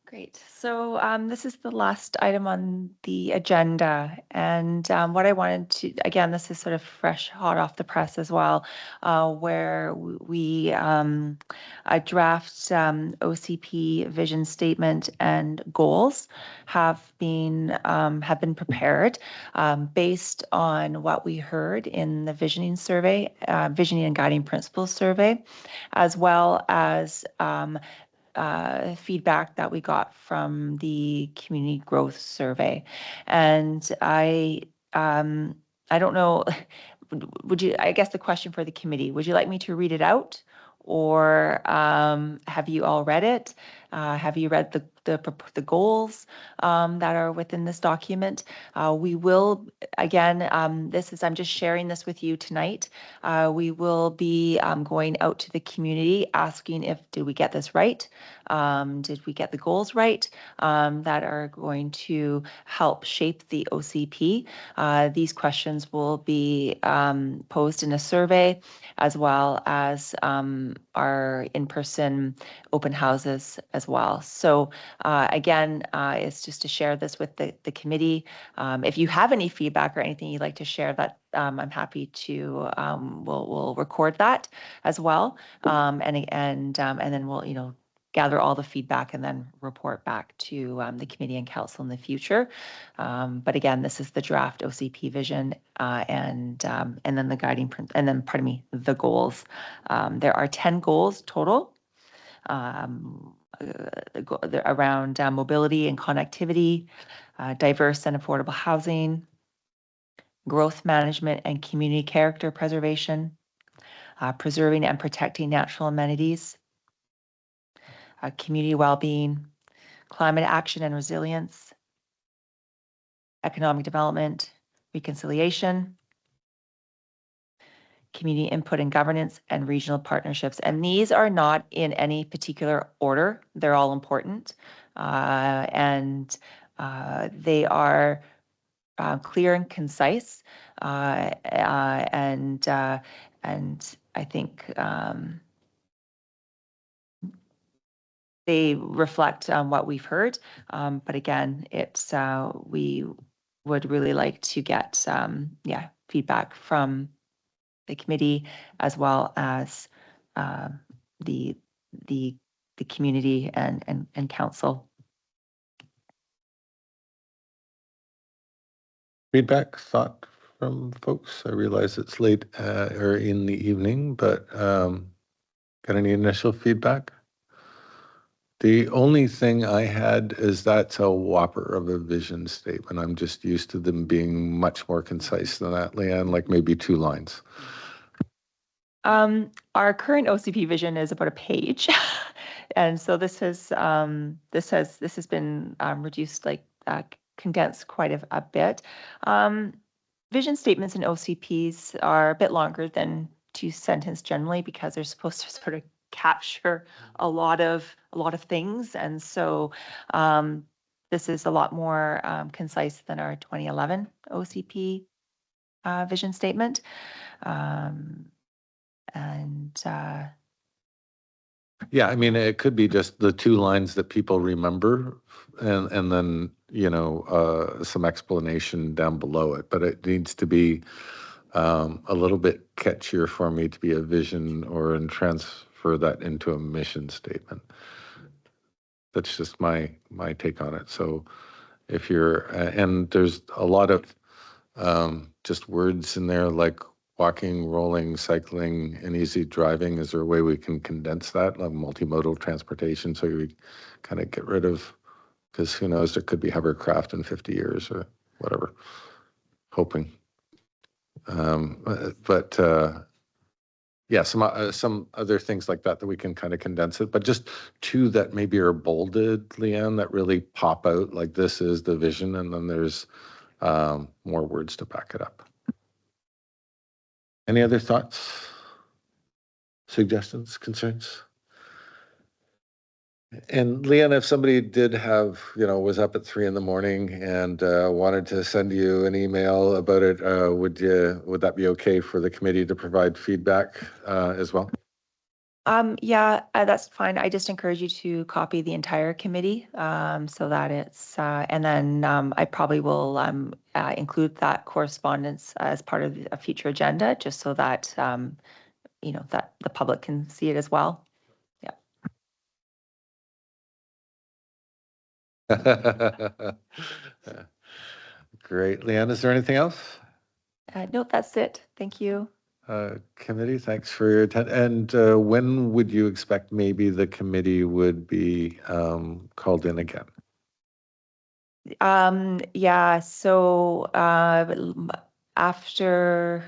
Great. So this is the last item on the agenda. And what I wanted to, again, this is sort of fresh, hot off the press as well, where we a draft OCP vision statement and goals have been prepared based on what we heard in the visioning survey, visioning and guiding principles survey, as well as feedback that we got from the community growth survey. And I don't know, I guess the question for the committee, would you like me to read it out? Or have you all read it? Have you read the goals that are within this document? We will, again, I'm just sharing this with you tonight. We will be going out to the community asking did we get this right? Did we get the goals right that are going to help shape the OCP? These questions will be posed in a survey, as well as our in-person open houses as well. So again, it's just to share this with the committee. If you have any feedback or anything you'd like to share, that I'm happy to, we'll record that as well. And then we'll, gather all the feedback and then report back to the committee and council in the future. But again, this is the draft OCP vision and then the guiding and then, pardon me, the goals. There are 10 goals total around mobility and connectivity, diverse and affordable housing, growth management and community character preservation, preserving and protecting natural amenities, community well-being, climate action and resilience, economic development, reconciliation, community input and governance, and regional partnerships. And these are not in any particular order. They're all important. And they are clear and concise. And I think they reflect what we've heard. But again, it's we would really like to get feedback from the committee as well as the community and council. Feedback, thought from folks? I realize it's late or in the evening, but got any initial feedback? The only thing I had is that's a whopper of a vision statement. I'm just used to them being much more concise than that, Leanne, like maybe 2 lines. Our current OCP vision is about a page. And so this has been reduced, like condensed quite a bit. Vision statements in OCPs are a bit longer than 2 sentences generally because they're supposed to sort of capture a lot of things. And so this is a lot more concise than our 2011 OCP vision statement. Yeah, I mean, it could be just the 2 lines that people remember and then, you know, some explanation down below it, but it needs to be a little bit catchier for me to be a vision or and transfer that into a mission statement. That's just my take on it. So if you're, and there's a lot of just words in there like walking, rolling, cycling, and easy driving. Is there a way we can condense that, like multimodal transportation, so we kind of get rid of, because who knows, there could be hovercraft in 50 years or whatever, hoping. Yeah, some other things like that we can kind of condense it, but just 2 that maybe are bolded, Leanne, that really pop out, like this is the vision, and then there's more words to back it up. Any other thoughts, suggestions, concerns? And Leanne, if somebody did have, you know, was up at 3 a.m. and wanted to send you an email about it, would that be okay for the committee to provide feedback as well? Yeah, that's fine. I just encourage you to copy the entire committee so that it's, and then I probably will include that correspondence as part of a future agenda, just so that, you know, that the public can see it as well. Yeah. Great. Leanne, is there anything else? No, that's it. Thank you. Committee, thanks for your attention. And when would you expect maybe the committee would be called in again? Yeah, so after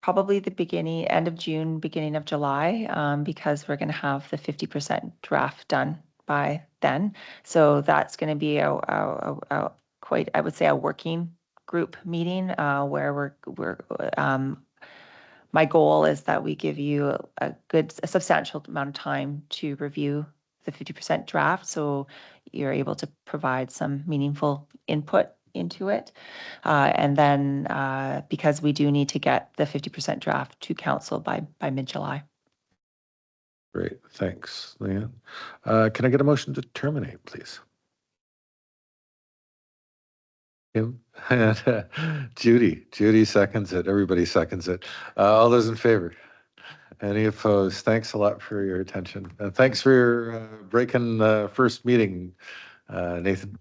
probably the end of June, beginning of July, because we're going to have the 50% draft done by then. So that's going to be a quite, I would say, a working group meeting where my goal is that we give you a substantial amount of time to review the 50% draft, so you're able to provide some meaningful input into it. And then because we do need to get the 50% draft to council by mid-July. Great, thanks, Leanne. Can I get a motion to terminate, please? Kim? Judy seconds it. Everybody seconds it. All those in favor? Any opposed? Thanks a lot for your attention. And thanks for breaking the first meeting, Nathan.